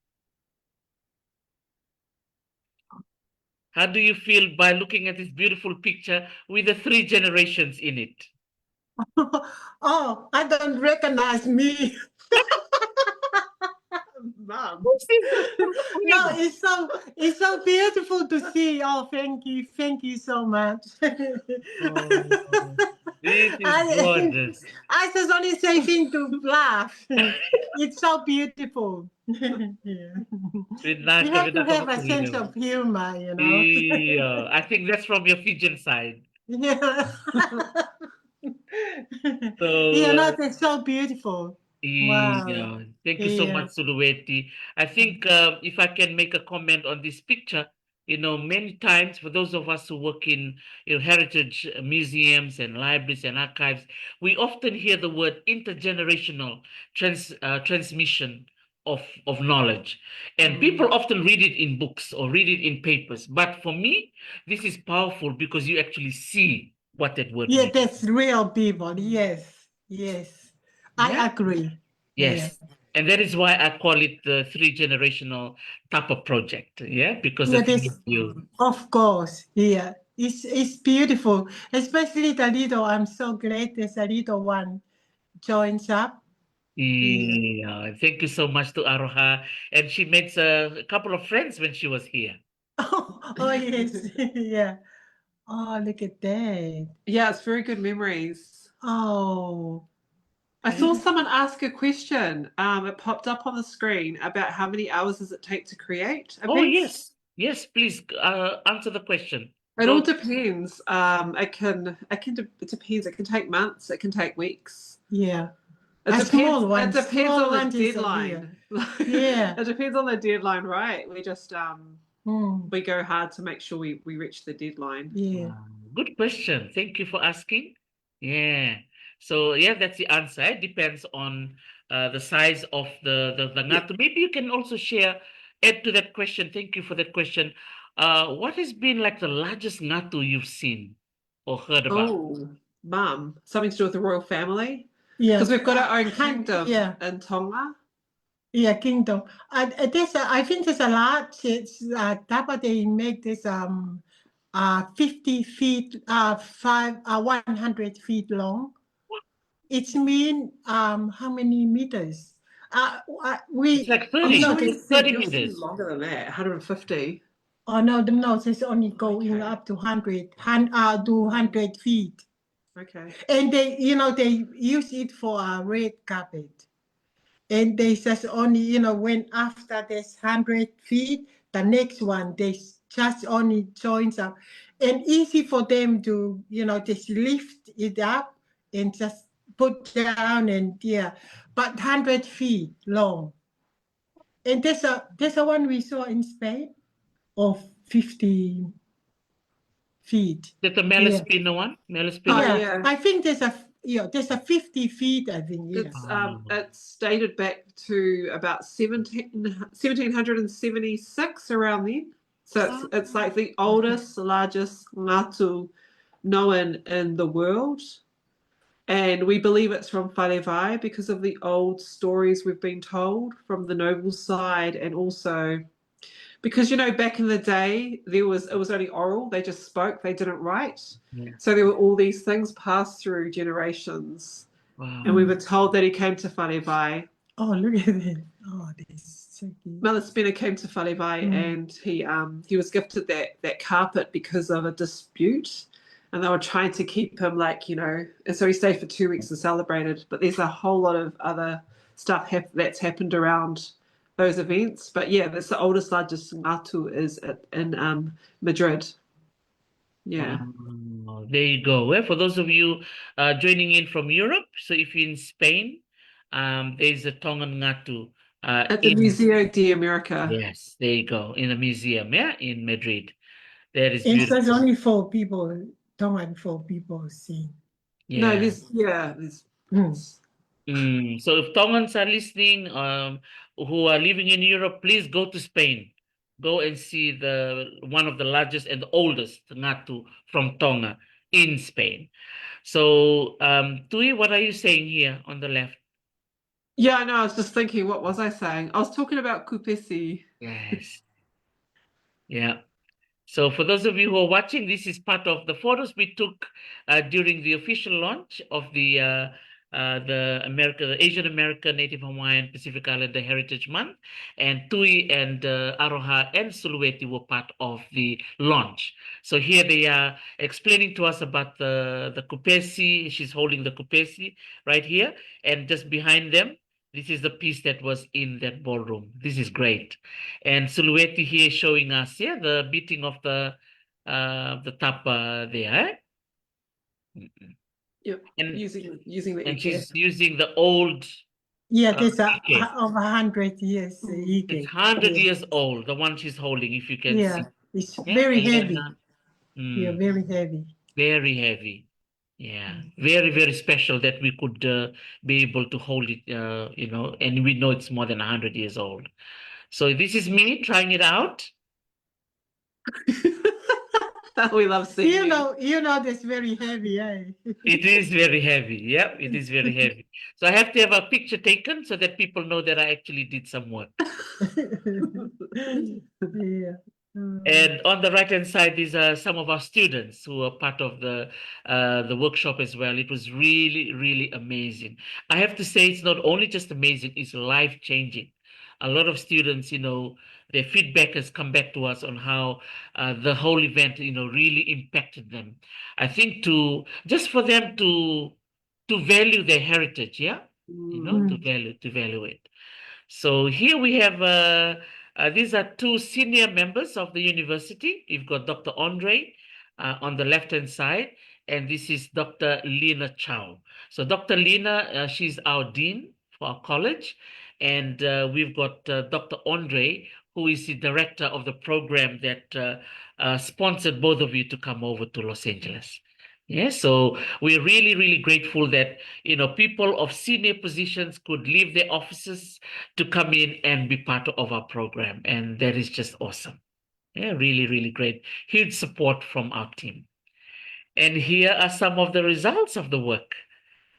How do you feel by looking at this beautiful picture with the 3 generations in it? Oh, I don't recognize me. Mom. No, it's so beautiful to see. Oh, thank you so much. Oh, this is gorgeous. I just only say thing to laugh. It's so beautiful. Yeah. You have to have a sense of humor, you know. Yeah, I think that's from your Fijian side. Yeah. So, You know, it's so beautiful. Wow. yeah, thank you so Yeah. much, Sulueti. I think if I can make a comment on this picture, many times for those of us who work in heritage museums and libraries and archives, we often hear the word intergenerational transmission of knowledge. And people often read it in books or read it in papers. But for me, this is powerful because you actually see what that word Yeah, means. that's real people. Yes. Yes. Yeah. I agree. Yes. And that is why I call it the three-generational Tapa project, yeah, because Yeah, of this, you. of course, yeah. It's beautiful, especially the little. I'm so glad there's a little one joins up. Yeah. Yeah, thank you so much to Aroha. And she makes a couple of friends when she was here. Oh, yes, yeah. Oh, look at that. Yeah, it's very good memories. Oh, I Yeah. saw someone ask a question. It popped up on the screen about how many hours does it take to create a Oh, piece? yes. Yes, please answer the question. It all Go. depends. It depends. It can take months. It can take weeks. yeah. It A depends. small one. It depends Small on the one is a real. deadline. Yeah. It depends on the deadline, right? We just Mm, we go hard to make sure we reach the deadline. yeah. Good question. Thank you for asking. Yeah. So yeah, that's the answer. It depends on the size of the Yeah. ngatu. Maybe you can also add to that question. Thank you for that question. What has been like the largest ngatu you've seen or heard about? Oh, mum, something to do with the royal family? Yeah. Because we've got our own kingdom Yeah. in Tonga. Yeah, kingdom. I think there's a lot. It's Tapa they make this 50 feet 100 feet long. It's mean how many meters? It's like Oh, 30, No, sure you there's said 30 yours said meters. longer than that, 150. oh no, it's only going Okay. up to 100 feet. Okay. And they use it for a red carpet. And they just only, when after this 100 feet, the next one, they just only joins up. And easy for them to, just lift it up and just put down and yeah. But 100 feet long. And there's a one we saw in Spain of 50 feet. That's the Yeah. Malaspina one? Malaspina? Yeah. yeah. I think there's a 50 feet, I think, yeah. It's dated back to about 1776 around then. So it's like the oldest, largest ngatu known in the world. And we believe it's from Wharewai because of the old stories we've been told from the noble side, and also because back in the day it was only oral. They just spoke, they didn't write. Yeah. So there were all these things passed through generations. Wow. And we were told that he came to Wharewai. Oh, look at that. Oh, that's so cute. Malaspina came to Wharewai and he was gifted that carpet because of a dispute. And they were trying to keep him and so he stayed for 2 weeks and celebrated. But there's a whole lot of other stuff that's happened around those events. But yeah, that's the oldest, largest ngatu is in Madrid. Yeah. There you go. Well, for those of you joining in from Europe, so if you're in Spain, there's a Tongan Ngatu At the Museo de America. yes, there you go, in a museum, yeah, in Madrid. That is It's beautiful. only for people, Tongan for people see. No, Yeah. there's So if Tongans are listening, who are living in Europe, please go to Spain. Go and see one of the largest and oldest Ngatu from Tonga in Spain. So, Tui, what are you saying here on the left? Yeah, I know. I was just thinking, what was I saying? I was talking about Kupesi. Yes. Yeah. So for those of you who are watching, this is part of the photos we took during the official launch of the Asian American Native Hawaiian Pacific Islander Heritage Month, and Tui and Aroha and Sulueti were part of the launch. So here they are explaining to us about the kupesi. She's holding the kupesi right here, and just behind them, this is the piece that was in that ballroom. This is great. And Sulueti here showing us, yeah, the beating of the tapa there. Yep. And using the and ike. she's using the old Yeah, there's ike. over 100 years. It's 100 years old, the one she's holding, if you can see. Yeah, it's Yeah, very and then, heavy. Yeah, very heavy. very heavy. Yeah, very, very special that we could be able to hold it, and we know it's more than 100 years old. So this is me trying it out. We love seeing you. You know that's very heavy, eh? It is very heavy. Yeah, it is very heavy. So I have to have a picture taken so that people know that I actually did some work. Yeah. And on the right-hand side, these are some of our students who are part of the workshop as well. It was really, really amazing. I have to say, it's not only just amazing, it's life-changing. A lot of students, their feedback has come back to us on how the whole event, really impacted them. I think just for them to value their heritage, yeah, Mm. to value it. So here we have these are two senior members of the university. You've got Dr. Andre on the left-hand side, and this is Dr. Lena Chow. So Dr. Lena, she's our dean for our college, and we've got Dr. Andre, who is the director of the program that sponsored both of you to come over to Los Angeles. Yeah, so we're really, really grateful that people of senior positions could leave their offices to come in and be part of our program. And that is just awesome. Yeah, really, really great. Huge support from our team. And here are some of the results of the work.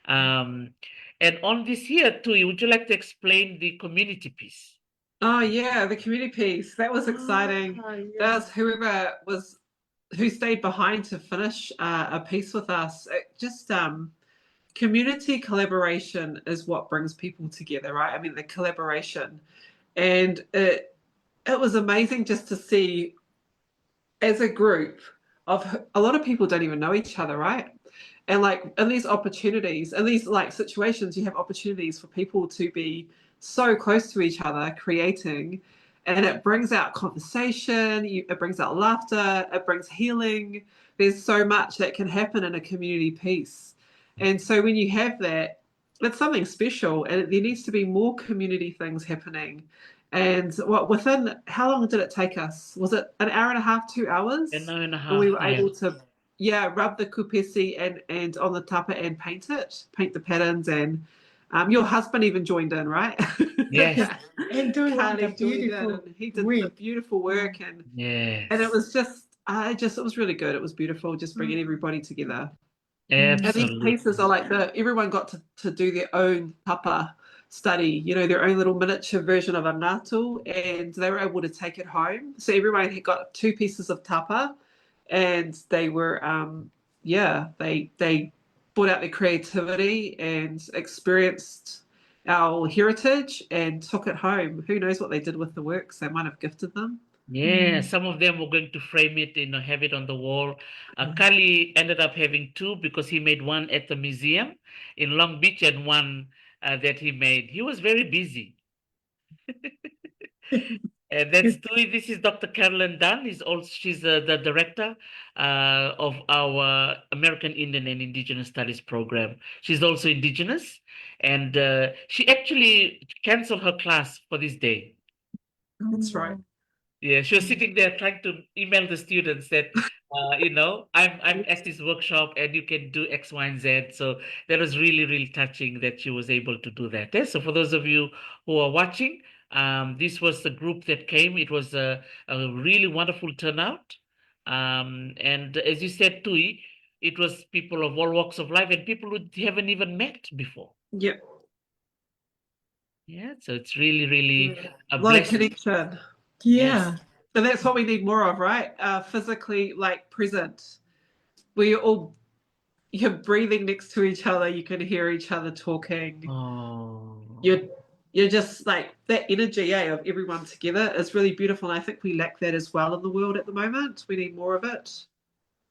Um, and on this here, too, would you like to explain the community piece? Oh yeah, the community piece. That was exciting. Ah, yeah. That was who stayed behind to finish a piece with us. It just community collaboration is what brings people together, right? I mean, the collaboration, and it was amazing just to see as a group of a lot of people don't even know each other, right? And like in these opportunities, in these like situations, you have opportunities for people to be so close to each other, creating, and it brings out conversation, it brings out laughter, it brings healing. There's so much that can happen in a community piece. And so when you have that, it's something special, and there needs to be more community things happening. And within how long did it take us? Was it an hour and a half, 2 hours? An hour and a And we half, were yeah. able to, yeah, rub the kupesi and on the tapa and paint the patterns. And your husband even joined in, right? Yes. And doing all the Carly joined in, beautiful and he did the work. beautiful work, and Yes. it was it was really good. It was beautiful, just bringing everybody together. And these Absolutely. pieces are like everyone got to do their own tapa study, their own little miniature version of a natu, and they were able to take it home. So everyone had got 2 pieces of tapa, and they were, they brought out their creativity and experienced our heritage and took it home. Who knows what they did with the works? They might have gifted them. Yeah, some of them were going to frame it, have it on the wall. Kali ended up having two because he made one at the museum in Long Beach and one that he made. He was very busy. And that's Tui. This is Dr. Carolyn Dunn. She's the director of our American Indian and Indigenous Studies program. She's also Indigenous, and she actually canceled her class for this day. That's right. Yeah, she was sitting there trying to email the students that, I'm at this workshop and you can do X, Y, and Z. So that was really, really touching that she was able to do that. Yeah? So for those of you who are watching, this was the group that came. It was a really wonderful turnout. And as you said, Tui, it was people of all walks of life and people who haven't even met before. Yep. Yeah, so it's really, really a lot of blessing. connection. Yeah. And that's what we need more of, right? Physically, like present. You're breathing next to each other. You can hear each other talking. Oh. You're just like that energy, of everyone together is really beautiful. And I think we lack that as well in the world at the moment. We need more of it.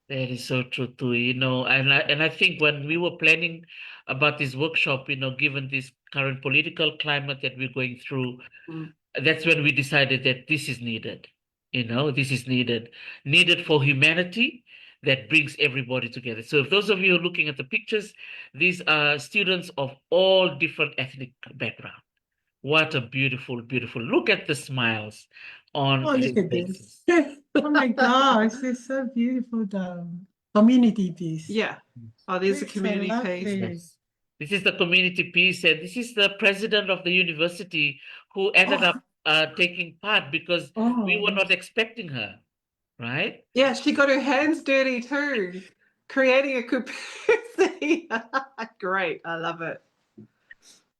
That is so true too, and I think when we were planning about this workshop, given this current political climate that we're going through, that's when we decided that this is needed. This is needed for humanity that brings everybody together. So if those of you are looking at the pictures, these are students of all different ethnic background. What a beautiful, beautiful, look at the smiles on Oh, their look at faces. this. Oh my gosh, it's so beautiful, the community piece. Yeah. Oh, there's a It's so community lovely. piece. Yes. This is the community piece, and this is the president of the university who ended up taking part because we were Oh, not expecting her, right? Yeah, she got her hands dirty too, creating a kupisi. Great, I love it.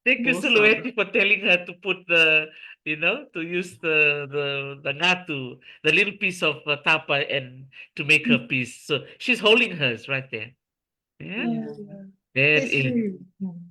Thank you, Awesome. Sulueti, for telling her to put to use the ngatu, the little piece of tapa, and to make her piece. So she's holding hers right there. Yeah, Yeah. that That's is really,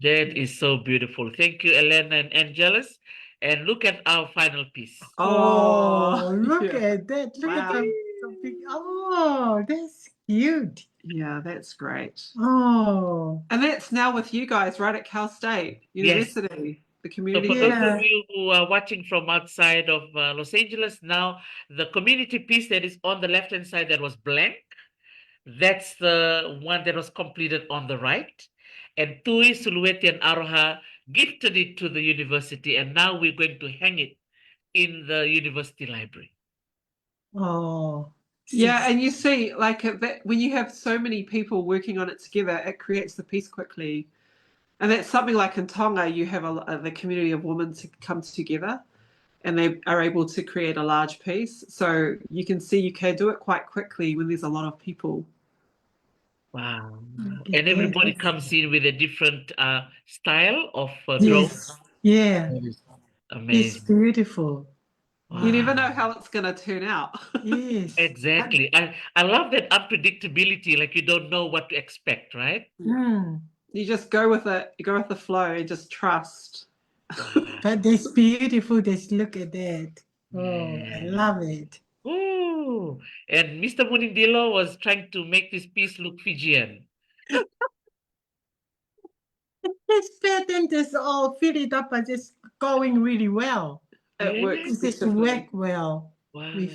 that is so beautiful. Thank you, Elena and Angelus. And look at our final piece. oh, Oh, look yeah. at that. Look at Wow. the big, oh, that's cute. Yeah, that's great. Oh, And that's now with you guys right at Cal State Yes. University, the So community. for those of yeah. you who are watching from outside of Los Angeles, now the community piece that is on the left-hand side that was blank, that's the one that was completed on the right. And Tui, Sulueti, and Aroha gifted it to the university, and now we're going to hang it in the university library. Oh, Yeah, and you see, like when you have so many people working on it together, it creates the piece quickly. And that's something like in Tonga, you have the community of women to come together, and they are able to create a large piece. So you can see you can do it quite quickly when there's a lot of people. Wow. look at And everybody that. comes in with a different style of drawing. Yes, yeah, That is it's amazing. beautiful. You never know Wow. how it's going to turn out. Yes. Exactly. I love that unpredictability, like you don't know what to expect, right? Mm. You just go with it. You go with the flow and just trust. Wow. But that's beautiful. Just look at that. Oh, I Yeah. love it. Ooh. And Mr. Munindilo was trying to make this piece look Fijian. This pattern is all filled up and just going really well. It Yeah. works It just beautifully. work well Wow. with.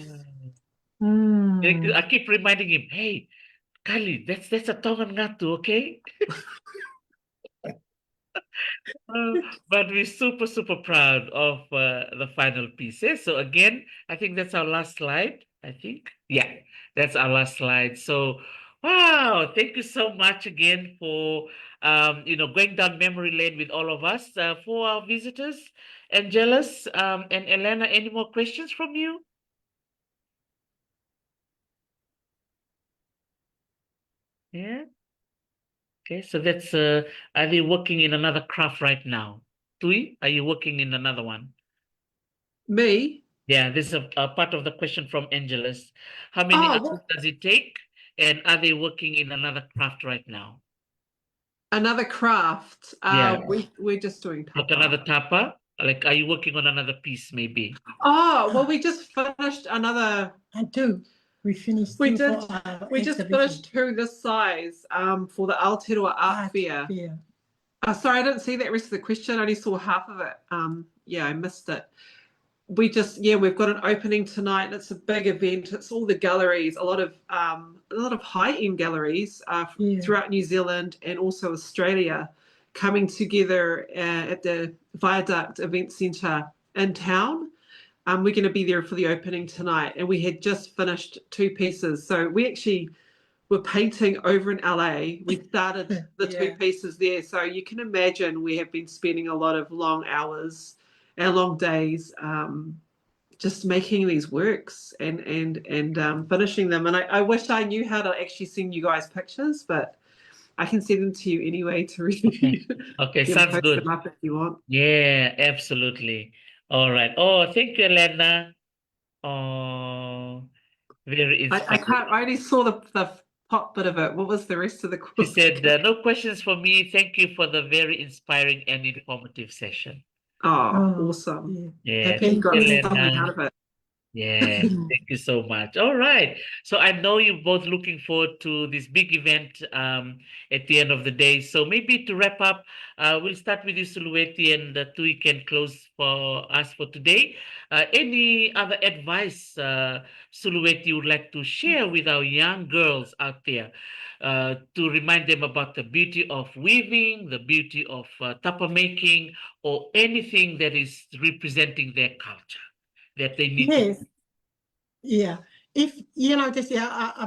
I keep reminding him, hey, Kali, that's a Tongan ngatu, okay? But we're super, super proud of the final pieces. So again, I think that's our last slide. I think. Yeah, that's our last slide. So wow, thank you so much again for going down memory lane with all of us. For our visitors, Angelus and Elena, any more questions from you? Yeah. Okay, so that's are they working in another craft right now? Tui, are you working in another one? Me? Yeah, this is a part of the question from Angelus. How many Oh, hours does it take? And are they working in another craft right now? another craft. Yeah, We're just doing like tapa. another tapa? Like, are you working on another piece maybe? Oh, well, we just finished another. And two, we finished We two did. for our We just exhibition. finished two this size for the Aotearoa Art Fair. Fair. Sorry, I didn't see that rest of the question. I only saw half of it. Yeah, I missed it. We've got an opening tonight. It's a big event. It's all the galleries, a lot of high-end galleries Yeah. throughout New Zealand and also Australia, coming together at the Viaduct Event Centre in town. We're going to be there for the opening tonight, and we had just finished two pieces. So we actually were painting over in LA. We started the two Yeah. pieces there. So you can imagine we have been spending a lot of long hours and long days just making these works and finishing them. And I wish I knew how to actually send you guys pictures, but I can send them to you anyway to read. Okay, You can sounds post good. them up if you want. Yeah, absolutely. All right. Oh, thank you, Elena. Oh, very I inspiring. can't. I only saw the top bit of it. What was the rest of the She question? said, no questions for me. Thank you for the very inspiring and informative session. Oh, Oh, awesome! Yeah, Happy thank you got you, something Elena. out of it. Yeah, thank you so much. All right. So I know you're both looking forward to this big event at the end of the day. So maybe to wrap up, we'll start with you, Sulueti, and Tui can close for us for today. Any other advice, Sulueti, you would like to share with our young girls out there to remind them about the beauty of weaving, the beauty of tapa making, or anything that is representing their culture that they need to. yes. Yeah. If, just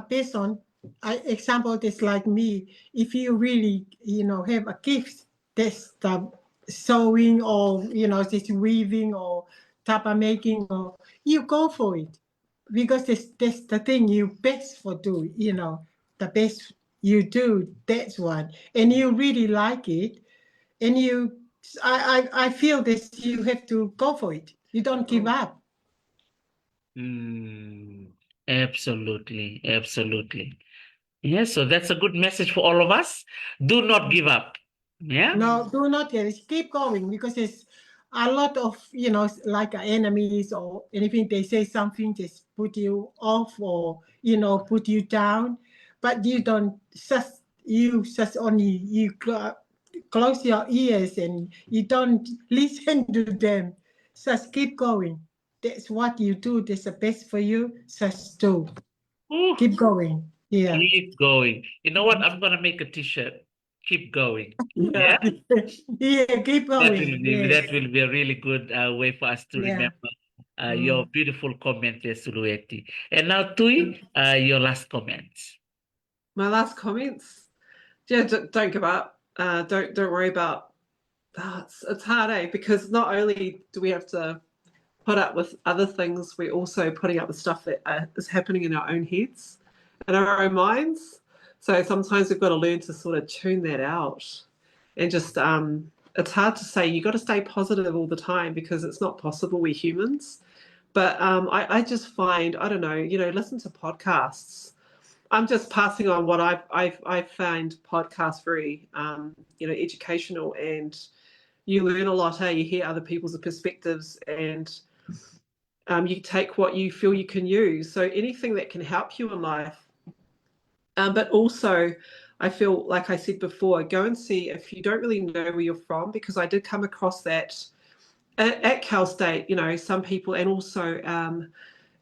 based on example, just like me, if you really, have a gift, that's the sewing or, just weaving or tapa making, or you go for it. because that's the thing you best for do, the best you do, that's one. And you really like it. And I feel this, you have to go for it. You don't give Oh. up. Absolutely, absolutely. Yeah, so that's a good message for all of us. Do not give up. Yeah. No, do not get it. Keep going because there's a lot of, like enemies or anything. They say something, just put you off or, put you down. But you don't, just only, close your ears and you don't listen to them. Just keep going. That's what you do. That's the best for you. Just do. Ooh, Keep going. Yeah. keep going. You know what? I'm gonna make a t-shirt. Keep going. Yeah. Yeah. Yeah, keep That going. will be Yes. that will be a really good way for us to Yeah. remember your Mm. beautiful comment there, Sulueti. And now, Tui, your last comments. My last comments. Yeah, don't give up. Don't worry about. It's hard, eh? Because not only do we have to put up with other things, we're also putting up with stuff that is happening in our own heads and our own minds. So sometimes we've got to learn to sort of tune that out and just. It's hard to say. You got to stay positive all the time because it's not possible. We're humans. But I just find, I don't know, listen to podcasts. I'm just passing on what I find podcasts very, educational, and you learn a lot. You hear other people's perspectives, and you take what you feel you can use. So anything that can help you in life. But also, I feel like I said before, go and see if you don't really know where you're from, because I did come across that at CalState. Some people, and also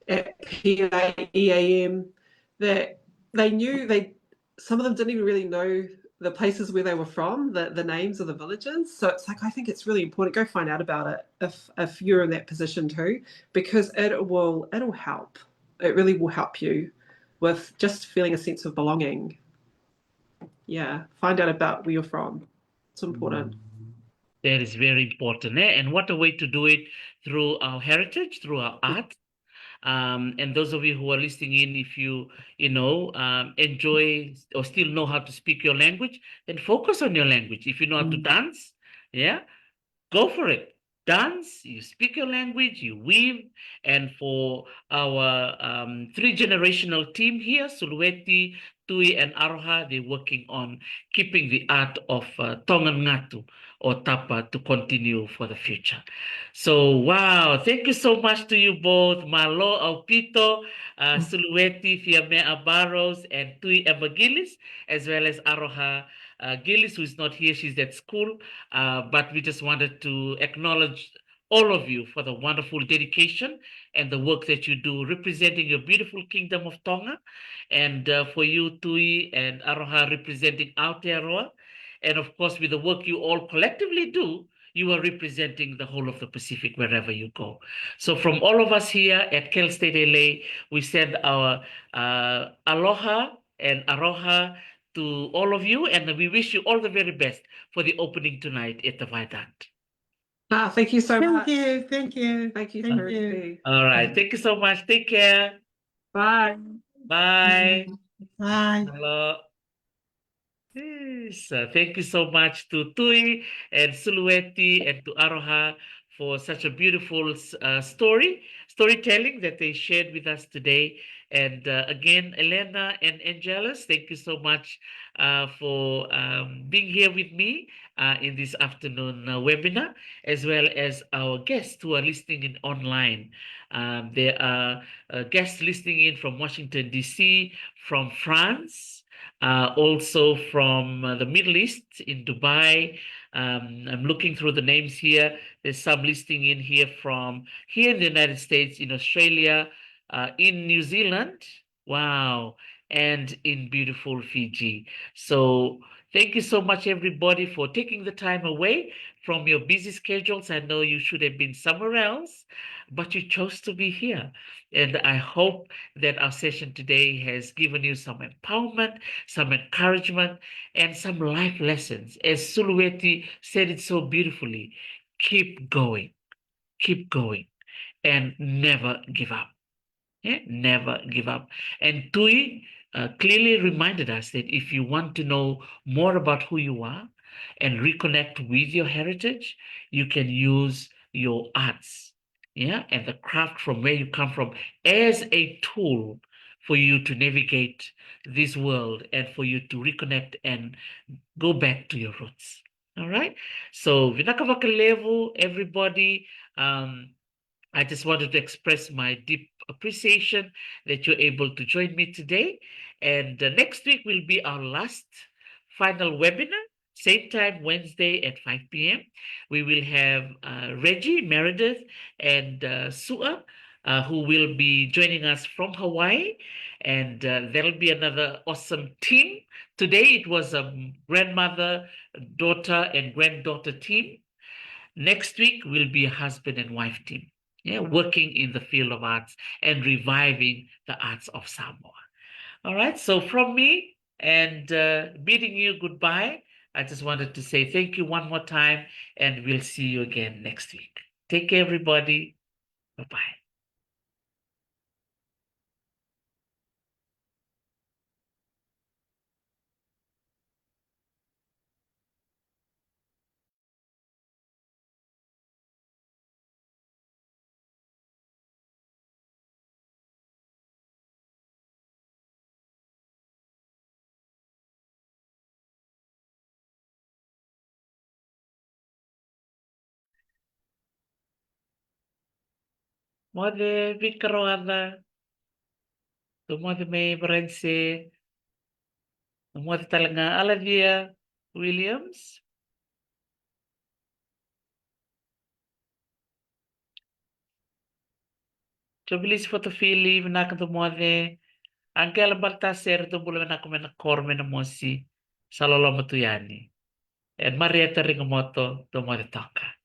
at PAEAM, that some of them didn't even really know the places where they were from, the names of the villages. So it's like, I think it's really important. Go find out about it if you're in that position too, because it'll help. It really will help you with just feeling a sense of belonging. Yeah, find out about where you're from. It's important. That is very important. And what a way to do it through our heritage, through our art. And those of you who are listening in, if you enjoy or still know how to speak your language, then focus on your language. If you know how to dance, yeah, go for it. Dance, you speak your language, you weave. And for our three-generational team here, Sulueti, Tui, and Aroha, they're working on keeping the art of Tongan Ngatu or Tapa to continue for the future. So, wow, thank you so much to you both, Malo Aupito, Sulueti, Fiamea Barros, and Tui Emma Gillies, as well as Aroha Gillies, who is not here, she's at school. But we just wanted to acknowledge all of you for the wonderful dedication and the work that you do representing your beautiful kingdom of Tonga. And for you, Tui and Aroha, representing Aotearoa. And of course, with the work you all collectively do, you are representing the whole of the Pacific wherever you go. So from all of us here at CalState LA, we send our aloha and aroha to all of you, and we wish you all the very best for the opening tonight at the Viaduct. Thank you so Thank much. you. Thank you. Thank you, Thank you. Ruthie. All right. Thank you so much. Take care. Bye. Bye. Bye. Hello. Yes, thank you so much to Tui and Sulueti and to Aroha for such a beautiful storytelling that they shared with us today. And again, Elena and Angelus, thank you so much for being here with me in this afternoon webinar, as well as our guests who are listening in online. There are guests listening in from Washington, D.C., from France, also from the Middle East in Dubai. I'm looking through the names here. There's some listing in here from here in the United States, in Australia, in New Zealand. Wow. And in beautiful Fiji. So thank you so much, everybody, for taking the time away from your busy schedules. I know you should have been somewhere else, but you chose to be here. And I hope that our session today has given you some empowerment, some encouragement, and some life lessons. As Sulueti said it so beautifully, keep going, and never give up. Yeah, never give up. And Tui clearly reminded us that if you want to know more about who you are and reconnect with your heritage, you can use your arts, yeah, and the craft from where you come from as a tool for you to navigate this world and for you to reconnect and go back to your roots. All right. So, Vinakavakalevu, everybody. I just wanted to express my deep appreciation that you're able to join me today. And next week will be our last final webinar, same time, Wednesday at 5 p.m. We will have Reggie, Meredith, and Sua, who will be joining us from Hawaii. And there'll be another awesome team. Today it was a grandmother, daughter, and granddaughter team. Next week will be a husband and wife team, yeah, working in the field of arts and reviving the arts of Samoa. All right, so from me and bidding you goodbye, I just wanted to say thank you one more time, and we'll see you again next week. Take care, everybody. Bye bye. Mode Vikroada, the mother may Brense, the mother Talanga Alavia Williams. Jobilis fotofili vinakan to mode. Angela Baltaser to bulan ako na korme na mosi sa lolo matuyani. And Marietta Ringomoto to mo toka.